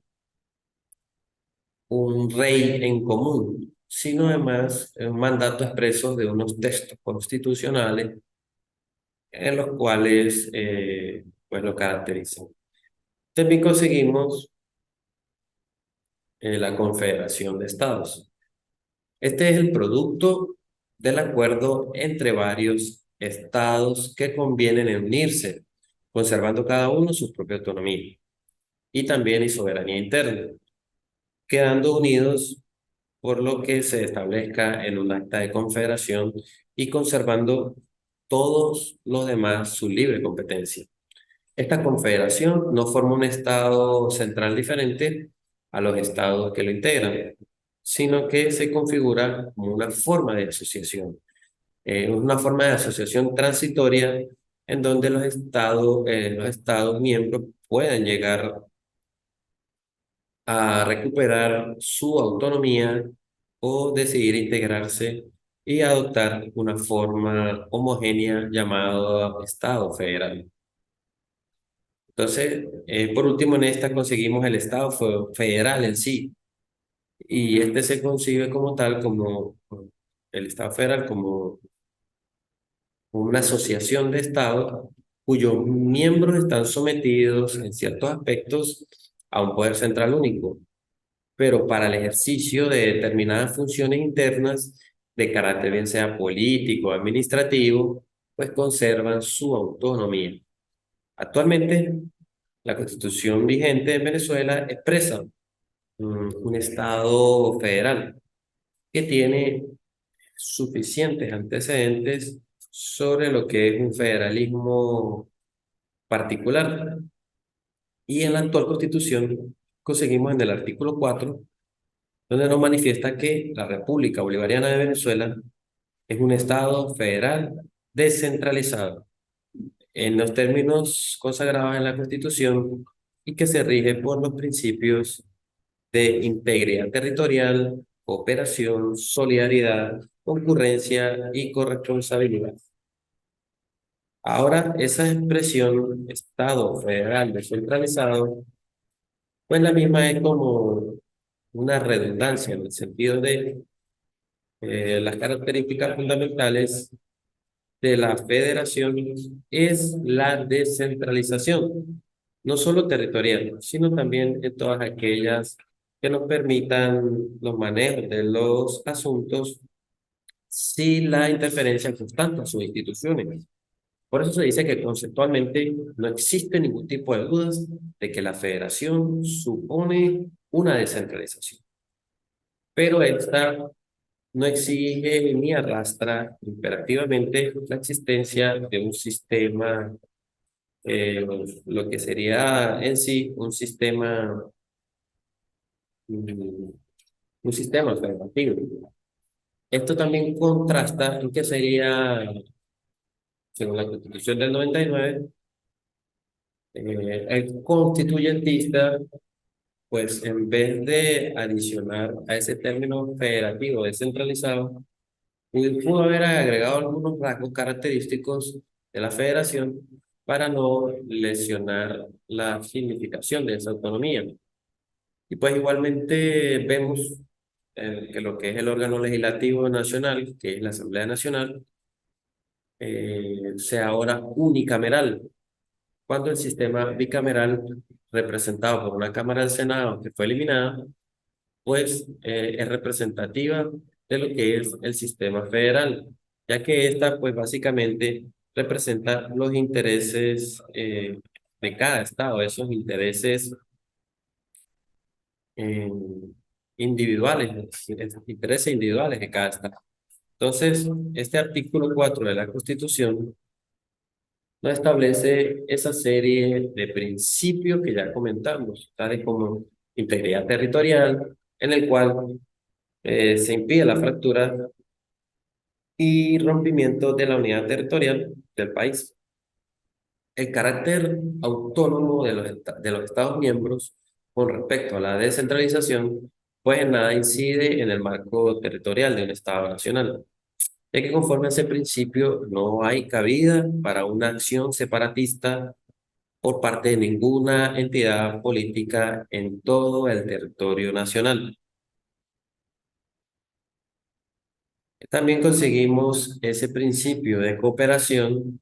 un rey en común, sino además un mandato expreso de unos textos constitucionales en los cuales pues lo caracterizan. También conseguimos la Confederación de Estados. Este es el producto del acuerdo entre varios estados que convienen en unirse, conservando cada uno su propia autonomía y también y soberanía interna, quedando unidos por lo que se establezca en un acta de confederación y conservando todos los demás su libre competencia. Esta confederación no forma un estado central diferente a los estados que lo integran, sino que se configura como una forma de asociación, una forma de asociación transitoria en donde los estados miembros pueden llegar a recuperar su autonomía o decidir integrarse y adoptar una forma homogénea llamada Estado federal. Entonces, por último, en esta conseguimos el Estado federal en sí, y este se concibe como tal, como el Estado federal, como una asociación de estados cuyos miembros están sometidos en ciertos aspectos a un poder central único, pero para el ejercicio de determinadas funciones internas de carácter bien sea político o administrativo, pues conservan su autonomía. Actualmente, la constitución vigente en Venezuela expresa un Estado federal que tiene suficientes antecedentes sobre lo que es un federalismo particular. Y en la actual constitución conseguimos en el artículo 4 donde nos manifiesta que la República Bolivariana de Venezuela es un Estado federal descentralizado en los términos consagrados en la Constitución y que se rige por los principios de integridad territorial, cooperación, solidaridad, concurrencia y corresponsabilidad. Ahora, esa expresión Estado federal descentralizado, pues la misma es como una redundancia en el sentido de las características fundamentales de la federación es la descentralización, no solo territorial, sino también en todas aquellas que nos permitan los manejos de los asuntos sin la interferencia constante a sus instituciones. Por eso se dice que conceptualmente no existe ningún tipo de dudas de que la federación supone una descentralización, pero esta no exige ni arrastra imperativamente la existencia de un sistema, lo que sería en sí mm, un sistema federativo. Esto también contrasta en que sería, según la Constitución del 99, el constituyentista, pues en vez de adicionar a ese término federativo descentralizado, pudo haber agregado algunos rasgos característicos de la federación para no lesionar la significación de esa autonomía. Y pues igualmente vemos que lo que es el órgano legislativo nacional, que es la Asamblea Nacional, sea ahora unicameral, cuando el sistema bicameral representado por una Cámara del Senado que fue eliminada, pues es representativa de lo que es el sistema federal, ya que esta pues básicamente representa los intereses de cada estado, esos intereses eh, individuales, esos intereses individuales de cada estado. Entonces, este artículo 4 de la Constitución nos establece esa serie de principios que ya comentamos, tales como integridad territorial, en el cual se impide la fractura y rompimiento de la unidad territorial del país. El carácter autónomo de los Estados miembros con respecto a la descentralización, pues en nada incide en el marco territorial de un Estado nacional, ya que conforme a ese principio no hay cabida para una acción separatista por parte de ninguna entidad política en todo el territorio nacional. También conseguimos ese principio de cooperación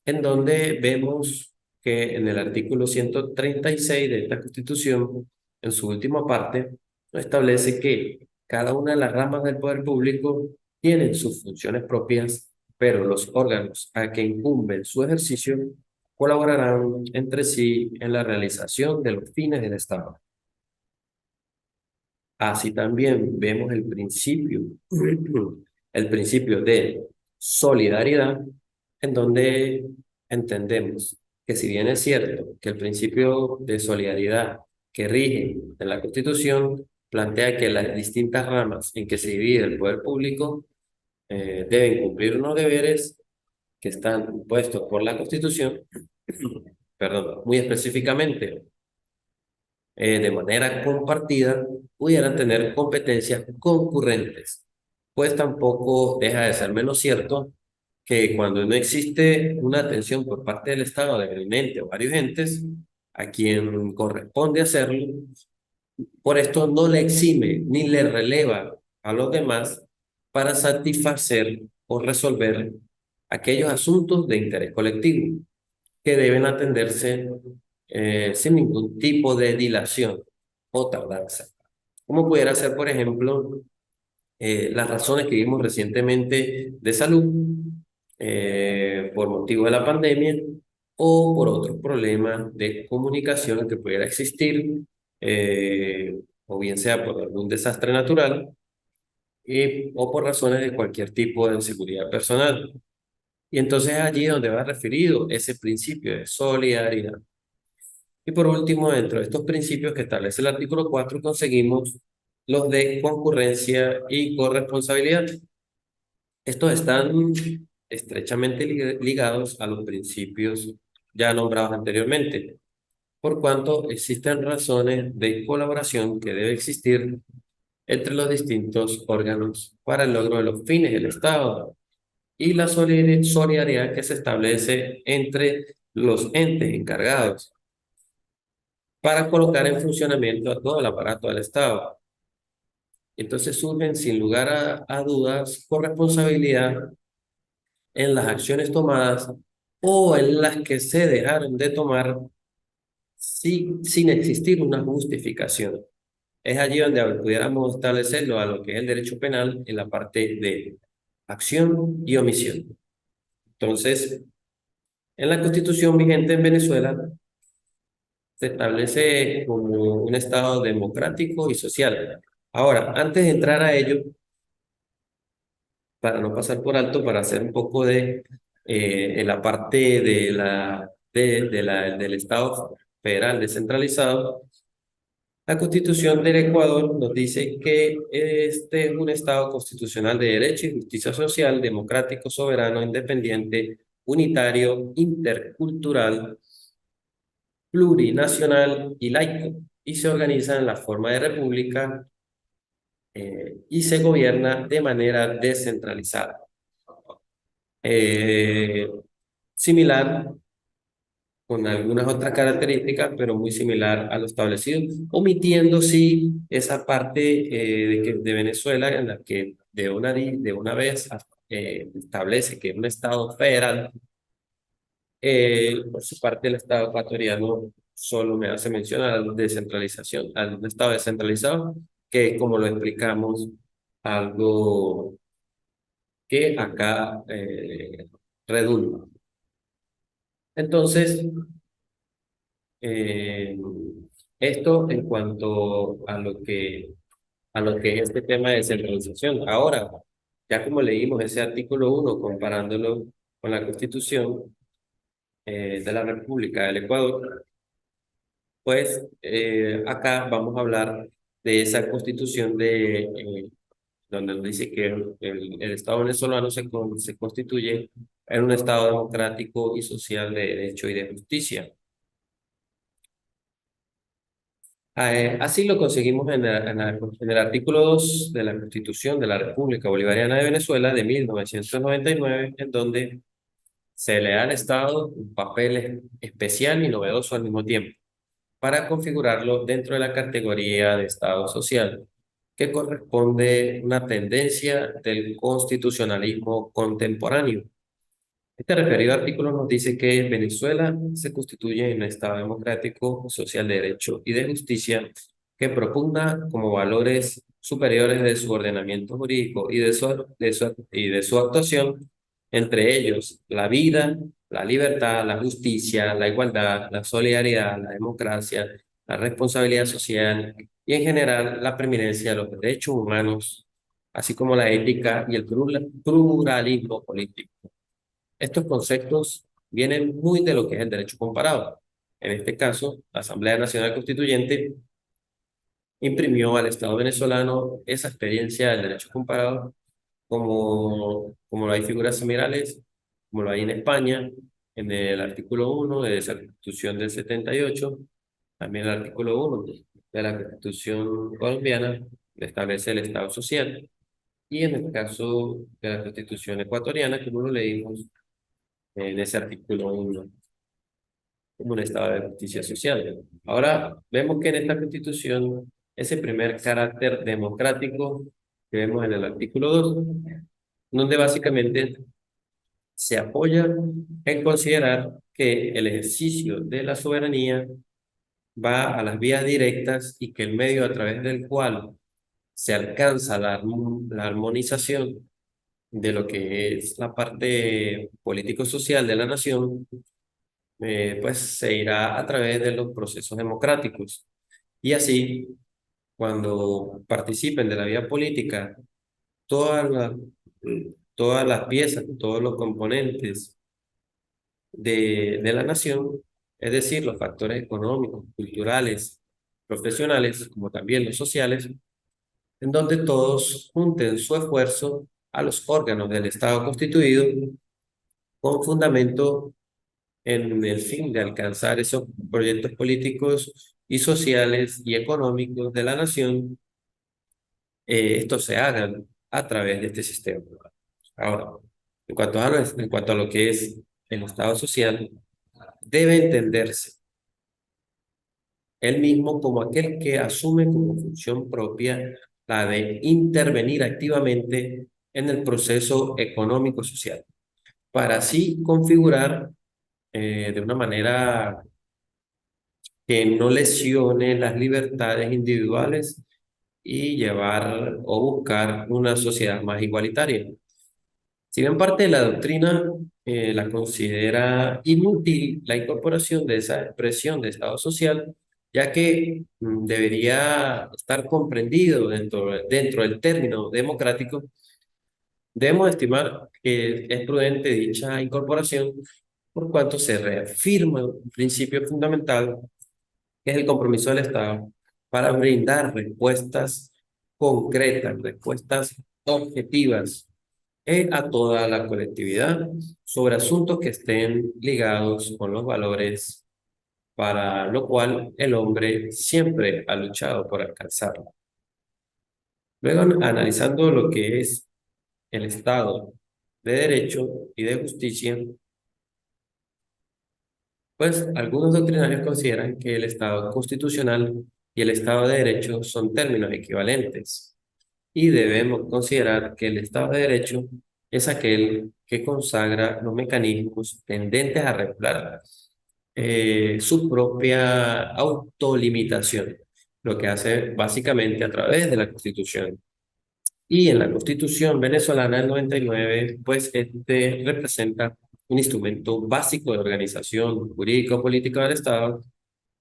en donde vemos que en el artículo 136 de esta Constitución, en su última parte, establece que Cada una de las ramas del poder público tienen sus funciones propias, pero los órganos a que incumben su ejercicio colaborarán entre sí en la realización de los fines del Estado. Así también vemos el principio de solidaridad, en donde entendemos que si bien es cierto que el principio de solidaridad que rige en la Constitución plantea que las distintas ramas en que se divide el poder público deben cumplir unos deberes que están puestos por la Constitución, perdón, muy específicamente de manera compartida, pudieran tener competencias concurrentes, pues tampoco deja de ser menos cierto que cuando no existe una atención por parte del Estado de un ente o varios entes, a quien corresponde hacerlo, por esto no le exime ni le releva a los demás para satisfacer o resolver aquellos asuntos de interés colectivo que deben atenderse sin ningún tipo de dilación o tardanza. Como pudiera ser, por ejemplo, las razones que vimos recientemente de salud por motivo de la pandemia o por otros problemas de comunicación que pudiera existir, o bien sea por algún desastre natural o por razones de cualquier tipo de inseguridad personal. Y entonces es allí donde va referido ese principio de solidaridad. Y por último, dentro de estos principios que establece el artículo 4 conseguimos los de concurrencia y corresponsabilidad. Estos están estrechamente ligados a los principios ya nombrados anteriormente, por cuanto existen razones de colaboración que debe existir entre los distintos órganos para el logro de los fines del Estado y la solidaridad que se establece entre los entes encargados para colocar en funcionamiento a todo el aparato del Estado. Entonces surgen sin lugar a dudas corresponsabilidad en las acciones tomadas o en las que se dejaron de tomar sin existir una justificación. Es allí donde pudiéramos establecerlo a lo que es el derecho penal en la parte de acción y omisión. Entonces, en la Constitución vigente en Venezuela se establece como un Estado democrático y social. Ahora, antes de entrar a ello, para no pasar por alto, para hacer un poco de en la parte del Estado federal descentralizado, la Constitución del Ecuador nos dice que este es un Estado constitucional de derecho y justicia social, democrático, soberano, independiente, unitario, intercultural, plurinacional y laico, y se organiza en la forma de república y se gobierna de manera descentralizada. Eh, Similar, con algunas otras características, pero muy similar a lo establecido, omitiendo sí esa parte de Venezuela en la que de una vez establece que un Estado federal, por su parte el Estado ecuatoriano solo me hace mención a la descentralización, al Estado descentralizado, que como lo explicamos, algo que acá redunda. Entonces, Eh, esto en cuanto a lo que es este tema de descentralización. Ahora, ya como leímos ese artículo 1 comparándolo con la Constitución de la República del Ecuador, pues acá vamos a hablar de esa Constitución donde nos dice que el Estado venezolano se constituye en un Estado democrático y social de derecho y de justicia. Así lo conseguimos en el artículo 2 de la Constitución de la República Bolivariana de Venezuela de 1999, en donde se le da al Estado un papel especial y novedoso al mismo tiempo, para configurarlo dentro de la categoría de Estado social, que corresponde a una tendencia del constitucionalismo contemporáneo. Este referido artículo nos dice que Venezuela se constituye en un Estado democrático, social de derecho y de justicia que propugna como valores superiores de su ordenamiento jurídico y de su actuación, entre ellos la vida, la libertad, la justicia, la igualdad, la solidaridad, la democracia, la responsabilidad social y en general la preeminencia de los derechos humanos, así como la ética y el pluralismo político. Estos conceptos vienen muy de lo que es el derecho comparado. En este caso, la Asamblea Nacional Constituyente imprimió al Estado venezolano esa experiencia del derecho comparado, como lo hay figuras similares, como lo hay en España, en el artículo 1 de esa Constitución del 78, también el artículo 1 de la Constitución colombiana establece el Estado social, y en el caso de la Constitución ecuatoriana, como lo leímos en ese artículo 1 como un Estado de justicia social. Ahora vemos que en esta Constitución ese primer carácter democrático que vemos en el artículo 2, donde básicamente se apoya en considerar que el ejercicio de la soberanía va a las vías directas y que el medio a través del cual se alcanza la armonización de lo que es la parte político-social de la nación, pues se irá a través de los procesos democráticos. Y así, cuando participen de la vida política, todas las, todas las piezas, todos los componentes de la nación, es decir, los factores económicos, culturales, profesionales, como también los sociales, en donde todos junten su esfuerzo a los órganos del Estado constituido con fundamento en el fin de alcanzar esos proyectos políticos y sociales y económicos de la nación, estos se hagan a través de este sistema. Ahora, en cuanto a lo que es el Estado social, debe entenderse él mismo como aquel que asume como función propia la de intervenir activamente en el proceso económico-social, para así configurar de una manera que no lesione las libertades individuales y llevar o buscar una sociedad más igualitaria. Si bien parte de la doctrina la considera inútil la incorporación de esa expresión de Estado social, ya que debería estar comprendido dentro del término democrático, debemos estimar que es prudente dicha incorporación por cuanto se reafirma un principio fundamental que es el compromiso del Estado para brindar respuestas concretas, respuestas objetivas a toda la colectividad sobre asuntos que estén ligados con los valores para lo cual el hombre siempre ha luchado por alcanzarlo. Luego, analizando lo que es el Estado de Derecho y de Justicia, pues algunos doctrinarios consideran que el Estado constitucional y el Estado de Derecho son términos equivalentes y debemos considerar que el Estado de Derecho es aquel que consagra los mecanismos tendentes a regular su propia autolimitación, lo que hace básicamente a través de la Constitución. Y en la Constitución venezolana del 99, pues este representa un instrumento básico de organización jurídico-política del Estado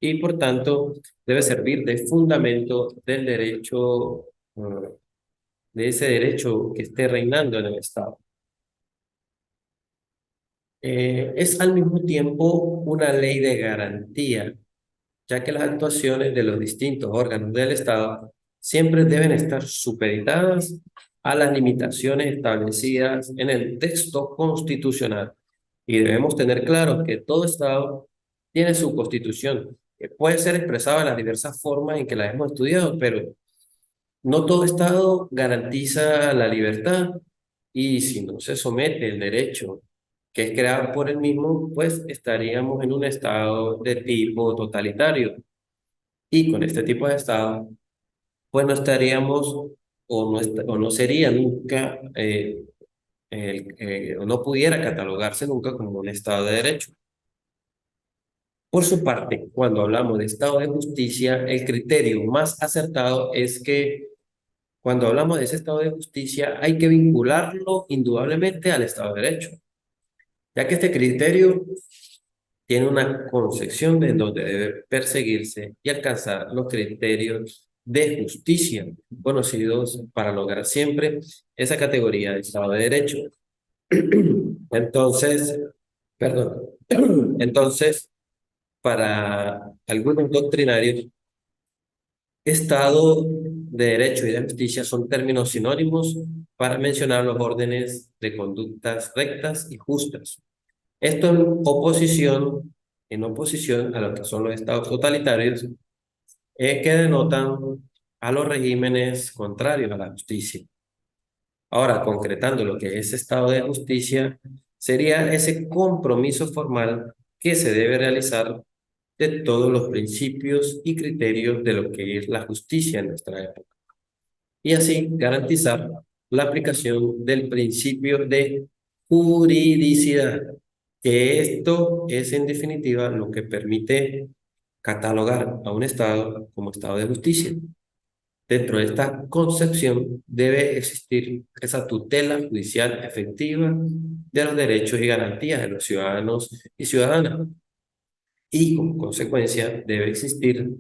y por tanto debe servir de fundamento del derecho, de ese derecho que esté reinando en el Estado. Es al mismo tiempo una ley de garantía, ya que las actuaciones de los distintos órganos del Estado siempre deben estar supeditadas a las limitaciones establecidas en el texto constitucional. Y debemos tener claro que todo Estado tiene su constitución, que puede ser expresada de las diversas formas en que la hemos estudiado, pero no todo Estado garantiza la libertad y si no se somete el derecho que es creado por el mismo, pues estaríamos en un estado de tipo totalitario. Y con este tipo de estado, pues no estaríamos o no sería nunca, o no pudiera catalogarse nunca como un estado de derecho. Por su parte, cuando hablamos de estado de justicia, el criterio más acertado es que Cuando hablamos de ese Estado de justicia, hay que vincularlo indudablemente al Estado de Derecho, ya que este criterio tiene una concepción de donde debe perseguirse y alcanzar los criterios de justicia, conocidos para lograr siempre esa categoría de Estado de Derecho. Entonces, perdón, entonces, para algunos doctrinarios, Estado de Derecho y de Justicia son términos sinónimos para mencionar los órdenes de conductas rectas y justas. Esto en oposición a lo que son los estados totalitarios, que denotan a los regímenes contrarios a la justicia. Ahora, concretando lo que es estado de justicia, sería ese compromiso formal que se debe realizar de todos los principios y criterios de lo que es la justicia en nuestra época, y así garantizar la aplicación del principio de juridicidad, que esto es en definitiva lo que permite catalogar a un Estado como Estado de justicia. Dentro de esta concepción debe existir esa tutela judicial efectiva de los derechos y garantías de los ciudadanos y ciudadanas, y como consecuencia debe existir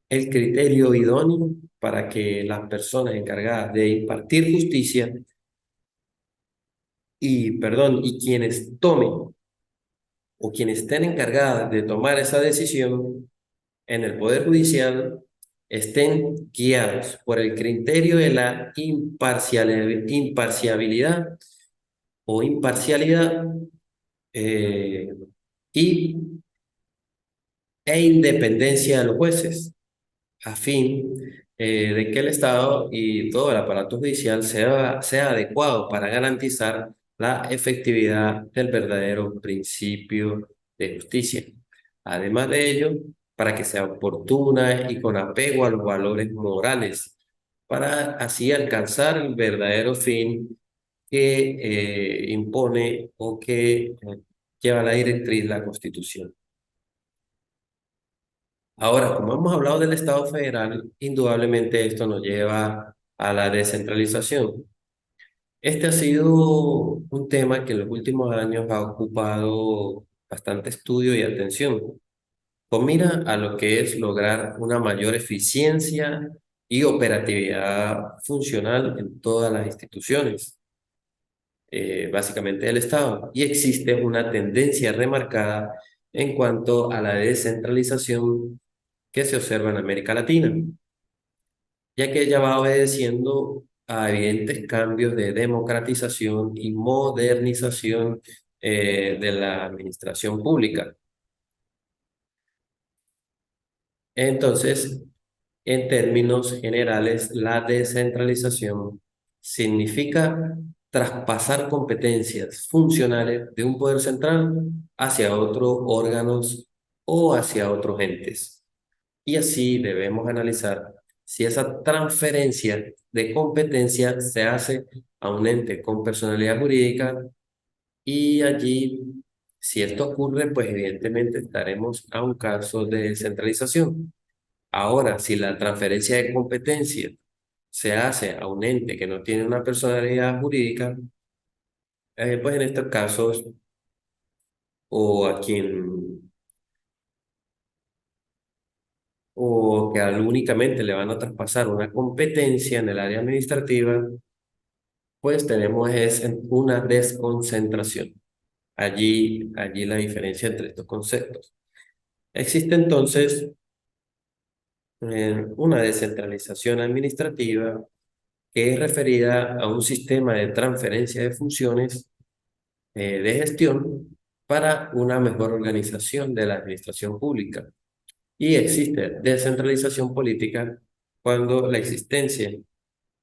el criterio idóneo para que las personas encargadas de impartir justicia y quienes tomen o quienes estén encargadas de tomar esa decisión en el Poder Judicial estén guiados por el criterio de la imparcialidad o imparcialidad, eh, y, e independencia de los jueces, a fin de que el Estado y todo el aparato judicial sea adecuado para garantizar la efectividad del verdadero principio de justicia. Además de ello, para que sea oportuna y con apego a los valores morales, para así alcanzar el verdadero fin que impone o que lleva la directriz la Constitución. Ahora, como hemos hablado del Estado federal, indudablemente esto nos lleva a la descentralización. Este ha sido un tema que en los últimos años ha ocupado bastante estudio y atención, con mira a lo que es lograr una mayor eficiencia y operatividad funcional en todas las instituciones, básicamente del Estado. Y existe una tendencia remarcada en cuanto a la descentralización que se observa en América Latina, ya que ella va obedeciendo a evidentes cambios de democratización y modernización de la administración pública. Entonces, en términos generales, la descentralización significa traspasar competencias funcionales de un poder central hacia otros órganos o hacia otros entes. Y así debemos analizar si esa transferencia de competencia se hace a un ente con personalidad jurídica, y allí, si esto ocurre, pues evidentemente estaremos a un caso de descentralización. Ahora, si la transferencia de competencia se hace a un ente que no tiene una personalidad jurídica, pues en estos casos, o a quien o que únicamente le van a traspasar una competencia en el área administrativa, pues tenemos una desconcentración. Allí la diferencia entre estos conceptos. Existe entonces una descentralización administrativa que es referida a un sistema de transferencia de funciones de gestión para una mejor organización de la administración pública. Y existe descentralización política cuando la existencia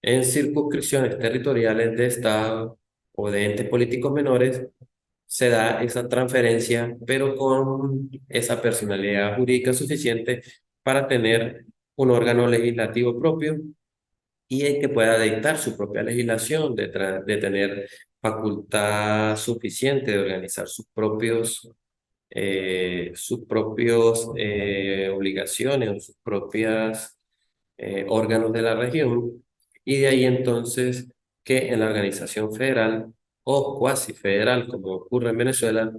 en circunscripciones territoriales de Estado o de entes políticos menores se da esa transferencia, pero con esa personalidad jurídica suficiente para tener un órgano legislativo propio y el que pueda dictar su propia legislación, de tener facultad suficiente de organizar sus propios obligaciones o sus propias órganos de la región, Y de ahí entonces que en la organización federal o cuasi federal, como ocurre en Venezuela,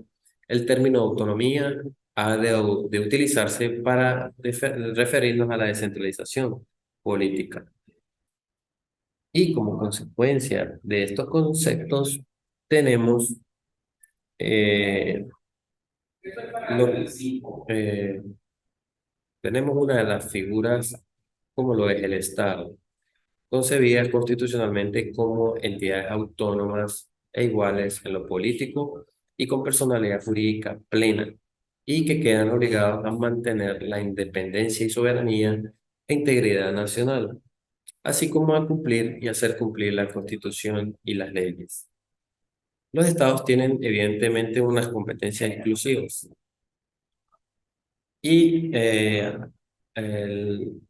el término autonomía ha de utilizarse para referirnos a la descentralización política. Y como consecuencia de estos conceptos, tenemos, eh, lo- eh, tenemos una de las figuras como lo es el Estado, concebidas constitucionalmente como entidades autónomas e iguales en lo político y con personalidad jurídica plena, y que quedan obligados a mantener la independencia y soberanía e integridad nacional, así como a cumplir y hacer cumplir la Constitución y las leyes. Los estados tienen evidentemente unas competencias exclusivas y el-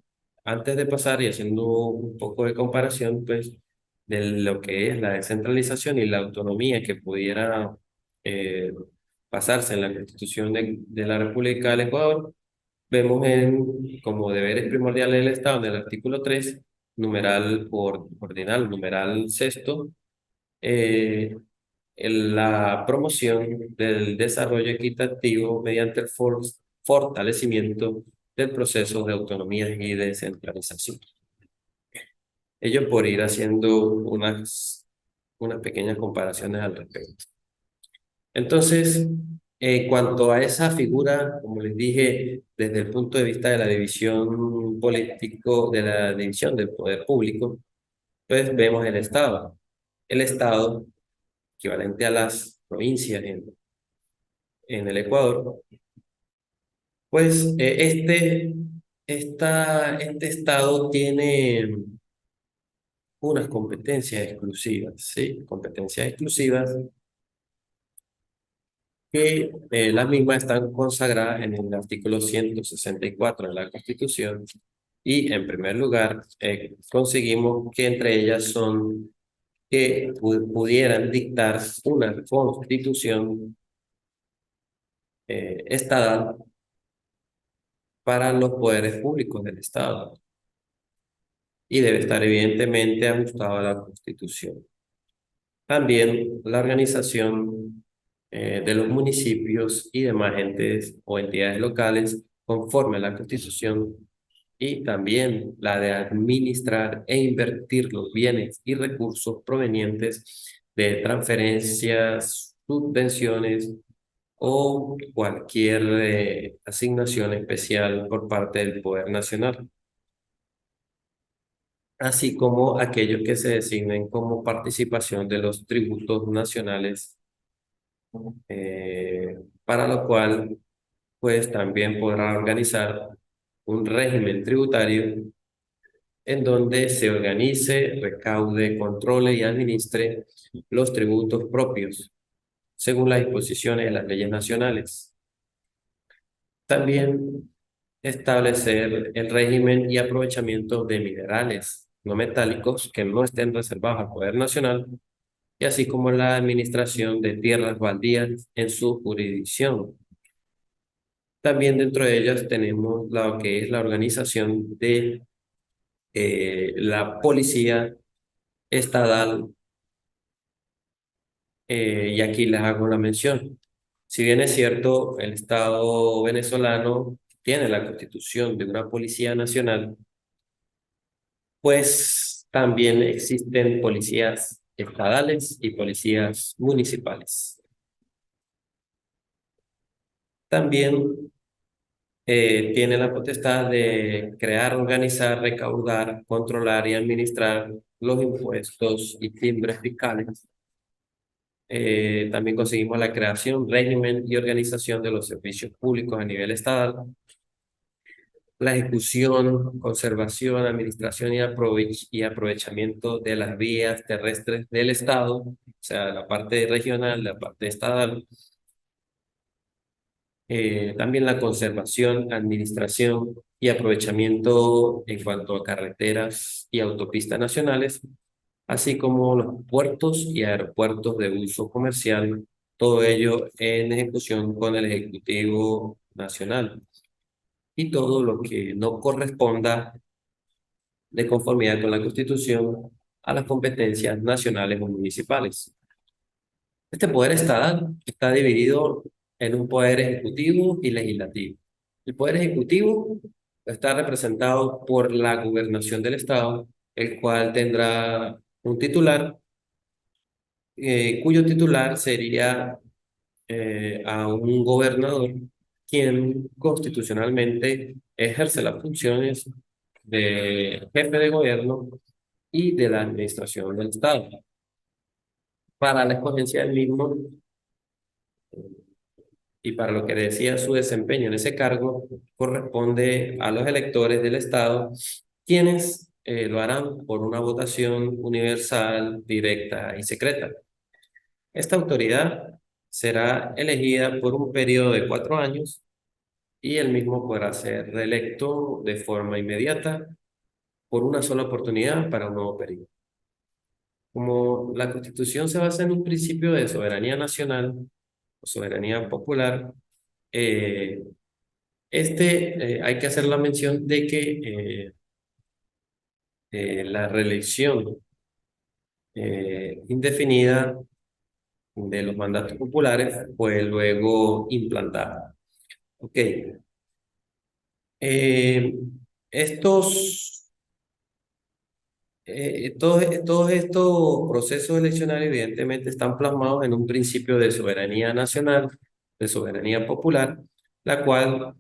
antes de pasar y haciendo un poco de comparación, pues, de lo que es la descentralización y la autonomía que pudiera eh, pasarse en la Constitución de la República del Ecuador, vemos como deberes primordiales del Estado en el artículo 3 numeral por ordinal, numeral sexto, eh, la promoción del desarrollo equitativo mediante el fortalecimiento del proceso de autonomía y descentralización. Ello por ir haciendo unas pequeñas comparaciones al respecto. Entonces, en cuanto a esa figura, como les dije, desde el punto de vista de la división político, de la división del poder público, pues vemos el Estado. El Estado, equivalente a las provincias en el Ecuador, pues este estado tiene unas competencias exclusivas, ¿sí? Competencias exclusivas que las mismas están consagradas en el artículo 164 de la Constitución. Y en primer lugar, conseguimos que entre ellas son que pudieran dictar una constitución estatal para los poderes públicos del Estado, y debe estar evidentemente ajustado a la Constitución. También la organización de los municipios y demás entes o entidades locales conforme a la Constitución, y también la de administrar e invertir los bienes y recursos provenientes de transferencias, subvenciones o cualquier asignación especial por parte del Poder Nacional, así como aquellos que se designen como participación de los tributos nacionales, para lo cual pues también podrá organizar un régimen tributario en donde se organice, recaude, controle y administre los tributos propios, según las disposiciones de las leyes nacionales. También establecer el régimen y aprovechamiento de minerales no metálicos que no estén reservados al Poder Nacional, y así como la administración de tierras baldías en su jurisdicción. También dentro de ellas tenemos lo que es la organización de la policía estatal, y aquí les hago la mención. Si bien es cierto, el Estado venezolano tiene la constitución de una policía nacional, pues también existen policías estatales y policías municipales. También tiene la potestad de crear, organizar, recaudar, controlar y administrar los impuestos y timbres fiscales. También conseguimos la creación, régimen y organización de los servicios públicos a nivel estatal, la ejecución, conservación, administración y aprovechamiento de las vías terrestres del Estado, o sea, la parte regional, la parte estatal. También la conservación, administración y aprovechamiento en cuanto a carreteras y autopistas nacionales, así como los puertos y aeropuertos de uso comercial, todo ello en ejecución con el Ejecutivo Nacional. Y todo lo que no corresponda de conformidad con la Constitución a las competencias nacionales o municipales. Este poder estatal está dividido en un poder ejecutivo y legislativo. El poder ejecutivo está representado por la gobernación del estado, el cual tendrá un titular, cuyo titular sería a un gobernador, quien constitucionalmente ejerce las funciones de jefe de gobierno y de la administración del estado. Para la escogencia del mismo, y para lo que decía su desempeño en ese cargo, corresponde a los electores del Estado, quienes lo harán por una votación universal, directa y secreta. Esta autoridad será elegida por un periodo de 4 años y el mismo podrá ser reelecto de forma inmediata por una sola oportunidad para un nuevo periodo. Como la Constitución se basa en un principio de soberanía nacional o soberanía popular, eh, hay que hacer la mención de que la reelección indefinida de los mandatos populares fue luego implantada. Ok. Eh, estos, todos estos procesos eleccionarios evidentemente están plasmados en un principio de soberanía nacional, de soberanía popular, la cual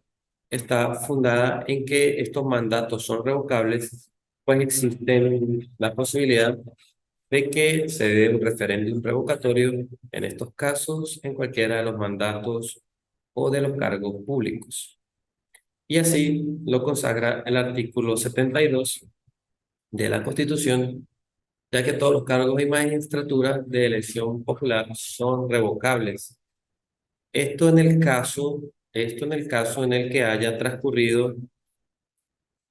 está fundada en que estos mandatos son revocables, pues existe la posibilidad de que se dé un referéndum revocatorio en estos casos en cualquiera de los mandatos o de los cargos públicos. Y así lo consagra el artículo 72 de la Constitución, ya que todos los cargos y magistraturas de elección popular son revocables. Esto en el caso en el que haya transcurrido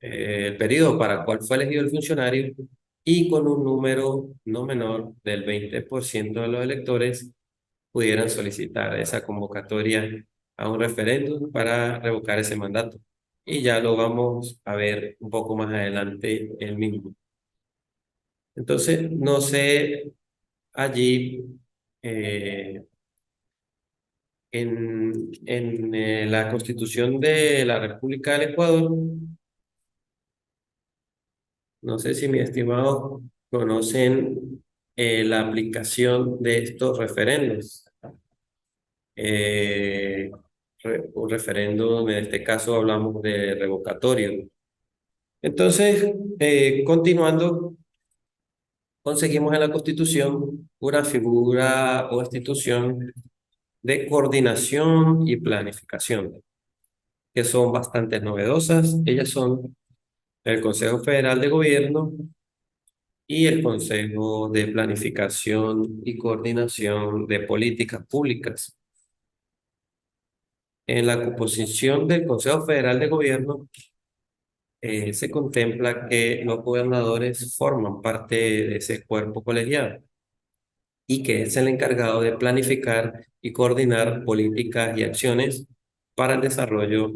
el periodo para el cual fue elegido el funcionario y con un número no menor del 20% de los electores pudieran solicitar esa convocatoria a un referéndum para revocar ese mandato. Y ya lo vamos a ver un poco más adelante el mismo. Entonces, no sé, allí eh, en la Constitución de la República del Ecuador, no sé si mis estimados conocen la aplicación de estos referendos. Eh, un referéndum, en este caso hablamos de revocatorio. Entonces, continuando, conseguimos en la Constitución una figura o institución de coordinación y planificación, que son bastante novedosas. Ellas son el Consejo Federal de Gobierno y el Consejo de Planificación y Coordinación de Políticas Públicas. En la composición del Consejo Federal de Gobierno se contempla que los gobernadores forman parte de ese cuerpo colegiado y que es el encargado de planificar y coordinar políticas y acciones para el desarrollo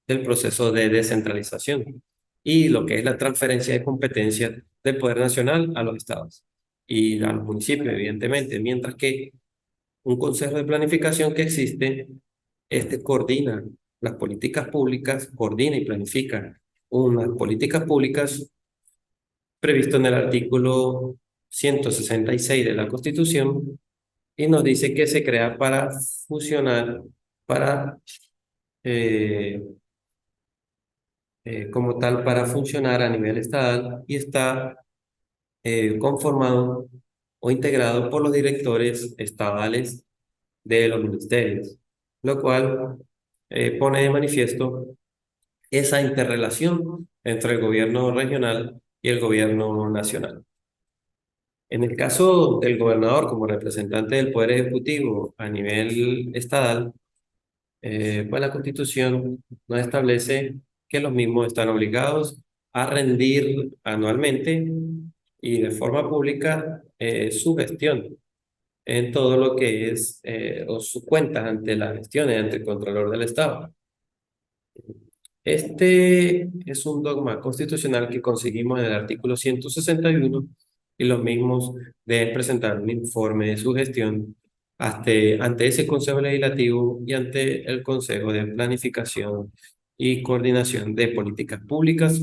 del proceso de descentralización y lo que es la transferencia de competencias del poder nacional a los estados y a los municipios, evidentemente, mientras que un consejo de planificación que existe, este coordina las políticas públicas, coordina y planifica unas políticas públicas previsto en el artículo 166 de la Constitución y nos dice que se crea para fusionar, para, eh, como tal, para funcionar a nivel estatal y está conformado o integrado por los directores estadales de los ministerios, lo cual pone de manifiesto esa interrelación entre el gobierno regional y el gobierno nacional. En el caso del gobernador como representante del Poder Ejecutivo a nivel estatal, pues la Constitución nos establece que los mismos están obligados a rendir anualmente y de forma pública su gestión en todo lo que es o sus cuentas ante las gestiones ante el Contralor del Estado. Este es un dogma constitucional que conseguimos en el artículo 161 y los mismos deben presentar un informe de su gestión ante ese Consejo Legislativo y ante el Consejo de Planificación y Coordinación de Políticas Públicas,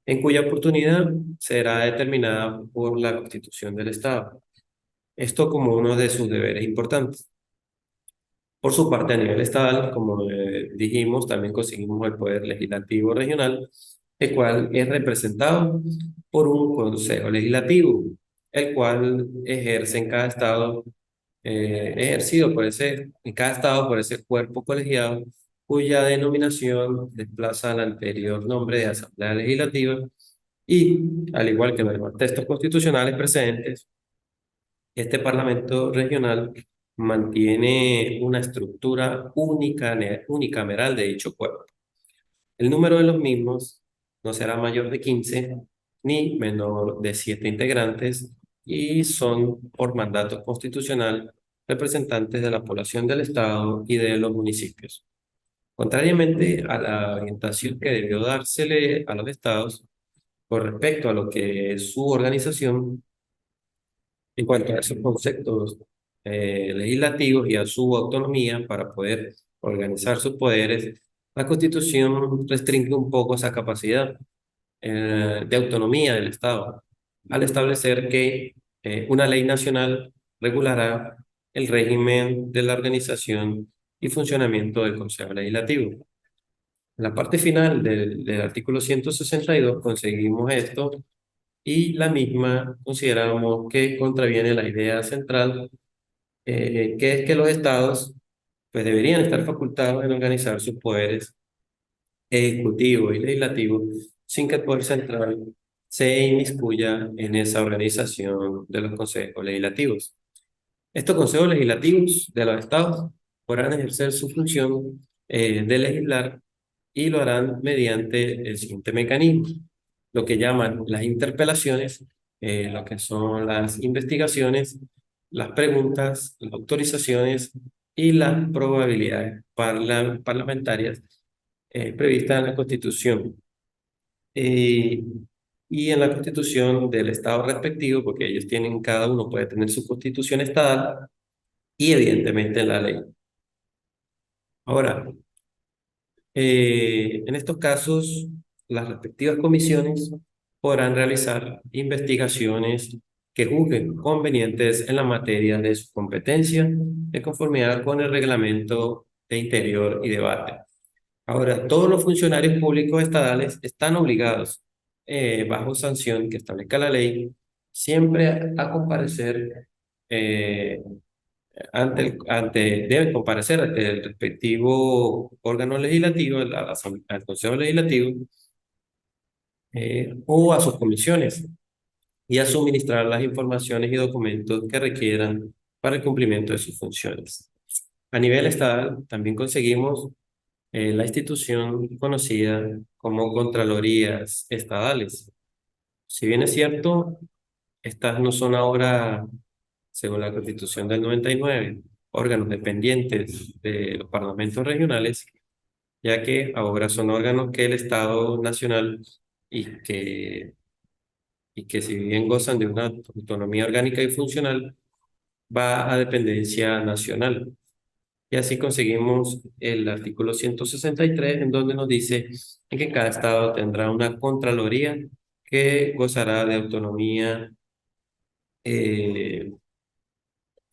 en cuya oportunidad será determinada por la Constitución del Estado. Esto como uno de sus deberes importantes. Por su parte, a nivel estatal, como dijimos, también conseguimos el poder legislativo regional, el cual es representado por un consejo legislativo, el cual ejerce en cada estado, ejercido por en cada estado por ese cuerpo colegiado, cuya denominación desplaza al anterior nombre de Asamblea Legislativa y, al igual que los demás textos constitucionales precedentes, este Parlamento regional mantiene una estructura unicameral de dicho cuerpo. El número de los mismos no será mayor de 15 ni menor de 7 integrantes y son por mandato constitucional representantes de la población del Estado y de los municipios. Contrariamente a la orientación que debió dársele a los estados con respecto a lo que es su organización, en cuanto a esos conceptos legislativos y a su autonomía para poder organizar sus poderes, la Constitución restringe un poco esa capacidad de autonomía del Estado, al establecer que una ley nacional regulará el régimen de la organización y funcionamiento del Consejo Legislativo. En la parte final del artículo 162 conseguimos esto y la misma consideramos que contraviene la idea central, que es que los estados pues, deberían estar facultados en organizar sus poderes ejecutivo y legislativo sin que el poder central se inmiscuya en esa organización de los consejos legislativos. Estos consejos legislativos de los estados podrán ejercer su función de legislar y lo harán mediante el siguiente mecanismo, lo que llaman las interpelaciones, lo que son las investigaciones, las preguntas, las autorizaciones y las probabilidades parlamentarias previstas en la Constitución. Eh, y en la Constitución del Estado respectivo, porque ellos tienen, cada uno puede tener su Constitución estatal y evidentemente en la ley. Ahora, en estos casos, las respectivas comisiones podrán realizar investigaciones que juzguen convenientes en la materia de su competencia, de conformidad con el reglamento de interior y debate. Ahora, todos los funcionarios públicos estatales están obligados, bajo sanción que establezca la ley, siempre a comparecer eh, deben comparecer ante el respectivo órgano legislativo, al Consejo Legislativo, o a sus comisiones, y a suministrar las informaciones y documentos que requieran para el cumplimiento de sus funciones. A nivel estatal, también conseguimos la institución conocida como Contralorías Estadales. Si bien es cierto, estas no son ahora, según la Constitución del 99, órganos dependientes de los parlamentos regionales, ya que ahora son órganos que el Estado nacional y que, y que si bien gozan de una autonomía orgánica y funcional, va a dependencia nacional. Y así conseguimos el artículo 163, en donde nos dice en que cada estado tendrá una contraloría que gozará de autonomía, eh,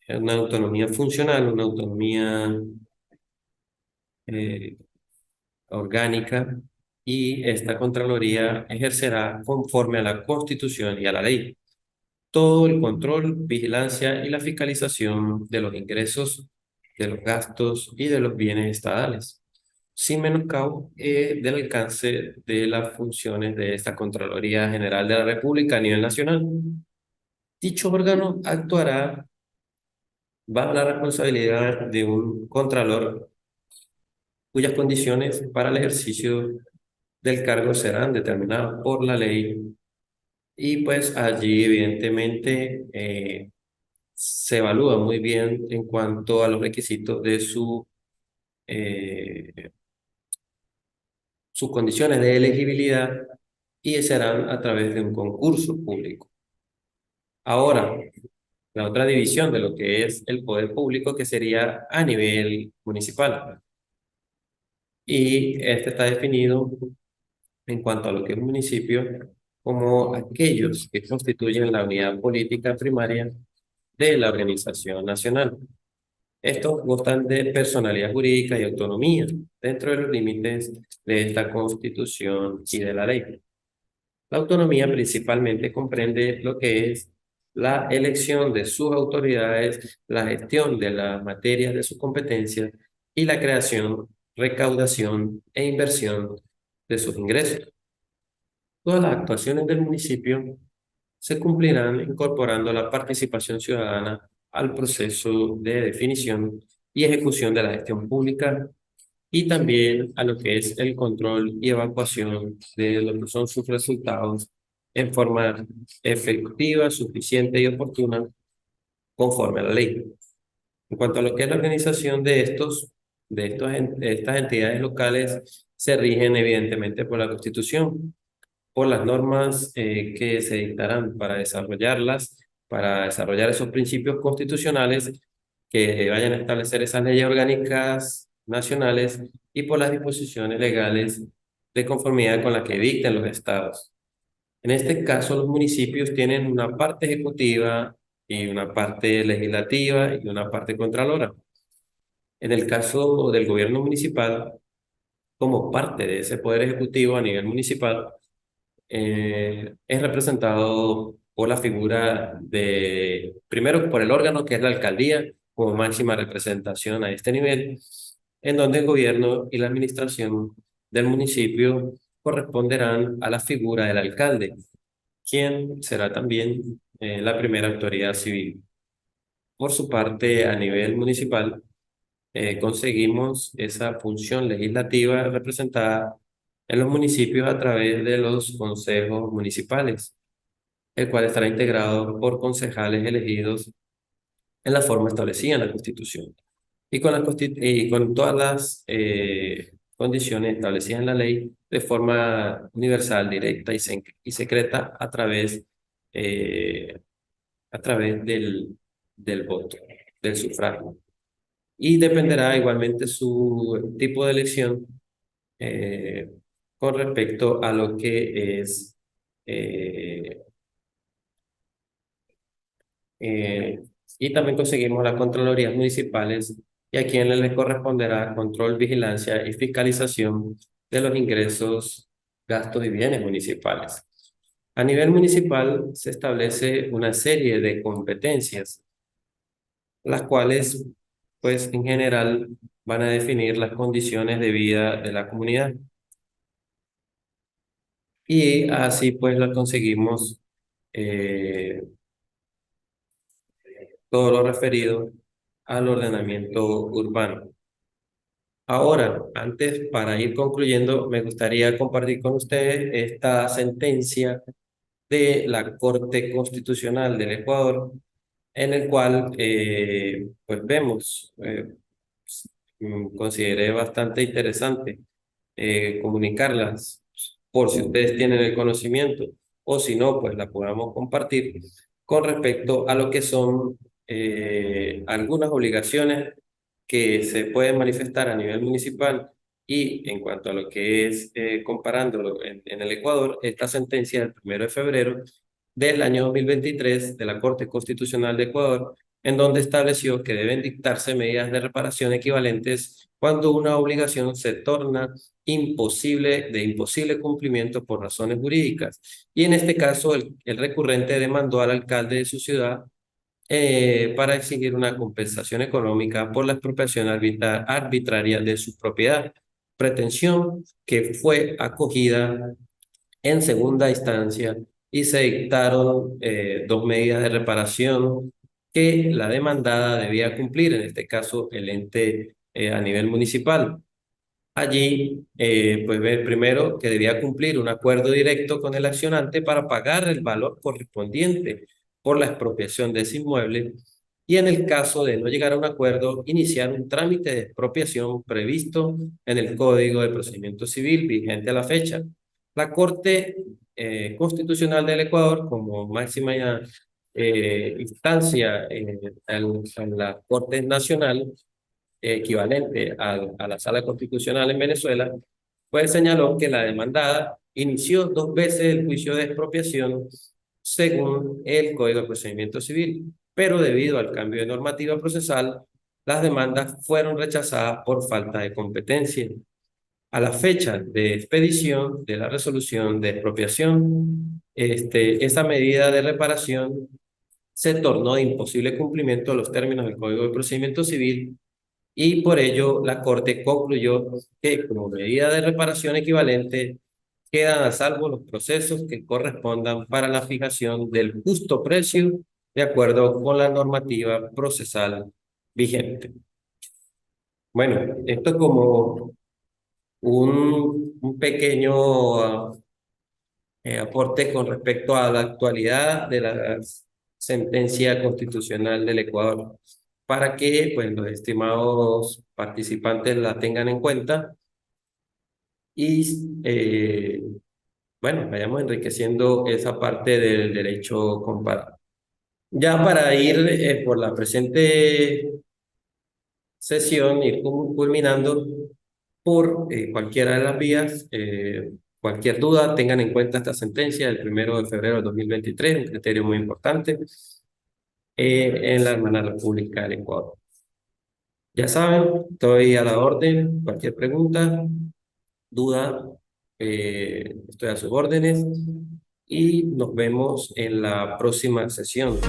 una autonomía funcional, una autonomía eh, orgánica, y esta contraloría ejercerá conforme a la Constitución y a la ley todo el control, vigilancia y la fiscalización de los ingresos, de los gastos y de los bienes estatales, sin menoscabo del alcance de las funciones de esta Contraloría General de la República a nivel nacional. Dicho órgano actuará bajo la responsabilidad de un contralor cuyas condiciones para el ejercicio del cargo serán determinadas por la ley y pues allí evidentemente se evalúa muy bien en cuanto a los requisitos de su, eh, sus condiciones de elegibilidad y serán a través de un concurso público. Ahora, la otra división de lo que es el poder público, que sería a nivel municipal. Y este está definido en cuanto a lo que es un municipio como aquellos que constituyen la unidad política primaria de la organización nacional. Estos gozan de personalidad jurídica y autonomía dentro de los límites de esta Constitución y de la ley. La autonomía principalmente comprende lo que es la elección de sus autoridades, la gestión de las materias de sus competencias y la creación, recaudación e inversión de sus ingresos. Todas las actuaciones del municipio se cumplirán incorporando la participación ciudadana al proceso de definición y ejecución de la gestión pública y también a lo que es el control y evacuación de lo que son sus resultados en forma efectiva, suficiente y oportuna conforme a la ley. En cuanto a lo que es la organización de estas entidades locales, se rigen evidentemente por la Constitución, por las normas que se dictarán para desarrollar esos principios constitucionales que vayan a establecer esas leyes orgánicas nacionales y por las disposiciones legales de conformidad con las que dicten los estados. En este caso, los municipios tienen una parte ejecutiva y una parte legislativa y una parte contralora. En el caso del gobierno municipal, como parte de ese poder ejecutivo a nivel municipal, es representado por la figura primero por el órgano que es la alcaldía, como máxima representación a este nivel, en donde el gobierno y la administración del municipio corresponderán a la figura del alcalde, quien será también la primera autoridad civil. Por su parte, a nivel municipal, conseguimos esa función legislativa representada en los municipios a través de los consejos municipales, el cual estará integrado por concejales elegidos en la forma establecida en la Constitución y con todas las condiciones establecidas en la ley de forma universal, directa y secreta eh, a través del voto, del sufragio. Y dependerá igualmente su tipo de elección eh, con respecto a lo que es eh, eh, y también conseguimos las contralorías municipales y a quienes les corresponderá control, vigilancia y fiscalización de los ingresos, gastos y bienes municipales. A nivel municipal se establece una serie de competencias, las cuales, pues, en general van a definir las condiciones de vida de la comunidad. Y así, pues, la conseguimos todo lo referido al ordenamiento urbano. Ahora, antes, para ir concluyendo, me gustaría compartir con ustedes esta sentencia de la Corte Constitucional del Ecuador, en el cual, pues vemos, consideré bastante interesante comunicarlas, por si ustedes tienen el conocimiento, o si no, pues la podamos compartir con respecto a lo que son algunas obligaciones que se pueden manifestar a nivel municipal y en cuanto a lo que es, comparándolo en el Ecuador, esta sentencia del 1 de febrero del año 2023 de la Corte Constitucional de Ecuador, en donde estableció que deben dictarse medidas de reparación equivalentes cuando una obligación se torna de imposible cumplimiento por razones jurídicas. Y en este caso, el recurrente demandó al alcalde de su ciudad para exigir una compensación económica por la expropiación arbitraria de su propiedad, pretensión que fue acogida en segunda instancia y se dictaron dos medidas de reparación que la demandada debía cumplir, en este caso el ente a nivel municipal. Allí, pues ver primero que debía cumplir un acuerdo directo con el accionante para pagar el valor correspondiente por la expropiación de ese inmueble y en el caso de no llegar a un acuerdo, iniciar un trámite de expropiación previsto en el Código de Procedimiento Civil vigente a la fecha. La Corte Constitucional del Ecuador, como máxima instancia en la Corte Nacional, equivalente a la Sala Constitucional en Venezuela, pues señaló que la demandada inició 2 veces el juicio de expropiación según el Código de Procedimiento Civil, pero debido al cambio de normativa procesal, las demandas fueron rechazadas por falta de competencia. A la fecha de expedición de la resolución de expropiación, esa medida de reparación se tornó de imposible cumplimiento a los términos del Código de Procedimiento Civil y por ello la Corte concluyó que como medida de reparación equivalente quedan a salvo los procesos que correspondan para la fijación del justo precio de acuerdo con la normativa procesal vigente. Bueno, esto es como un pequeño aporte con respecto a la actualidad de la sentencia constitucional del Ecuador, para que pues, los estimados participantes la tengan en cuenta y bueno, vayamos enriqueciendo esa parte del derecho comparado. Ya para ir por la presente sesión, ir culminando por cualquiera de las vías, cualquier duda, tengan en cuenta esta sentencia del 1 de febrero de 2023, un criterio muy importante en la Hermana República del Ecuador. Ya saben, estoy a la orden, cualquier pregunta, duda, estoy a sus órdenes y nos vemos en la próxima sesión.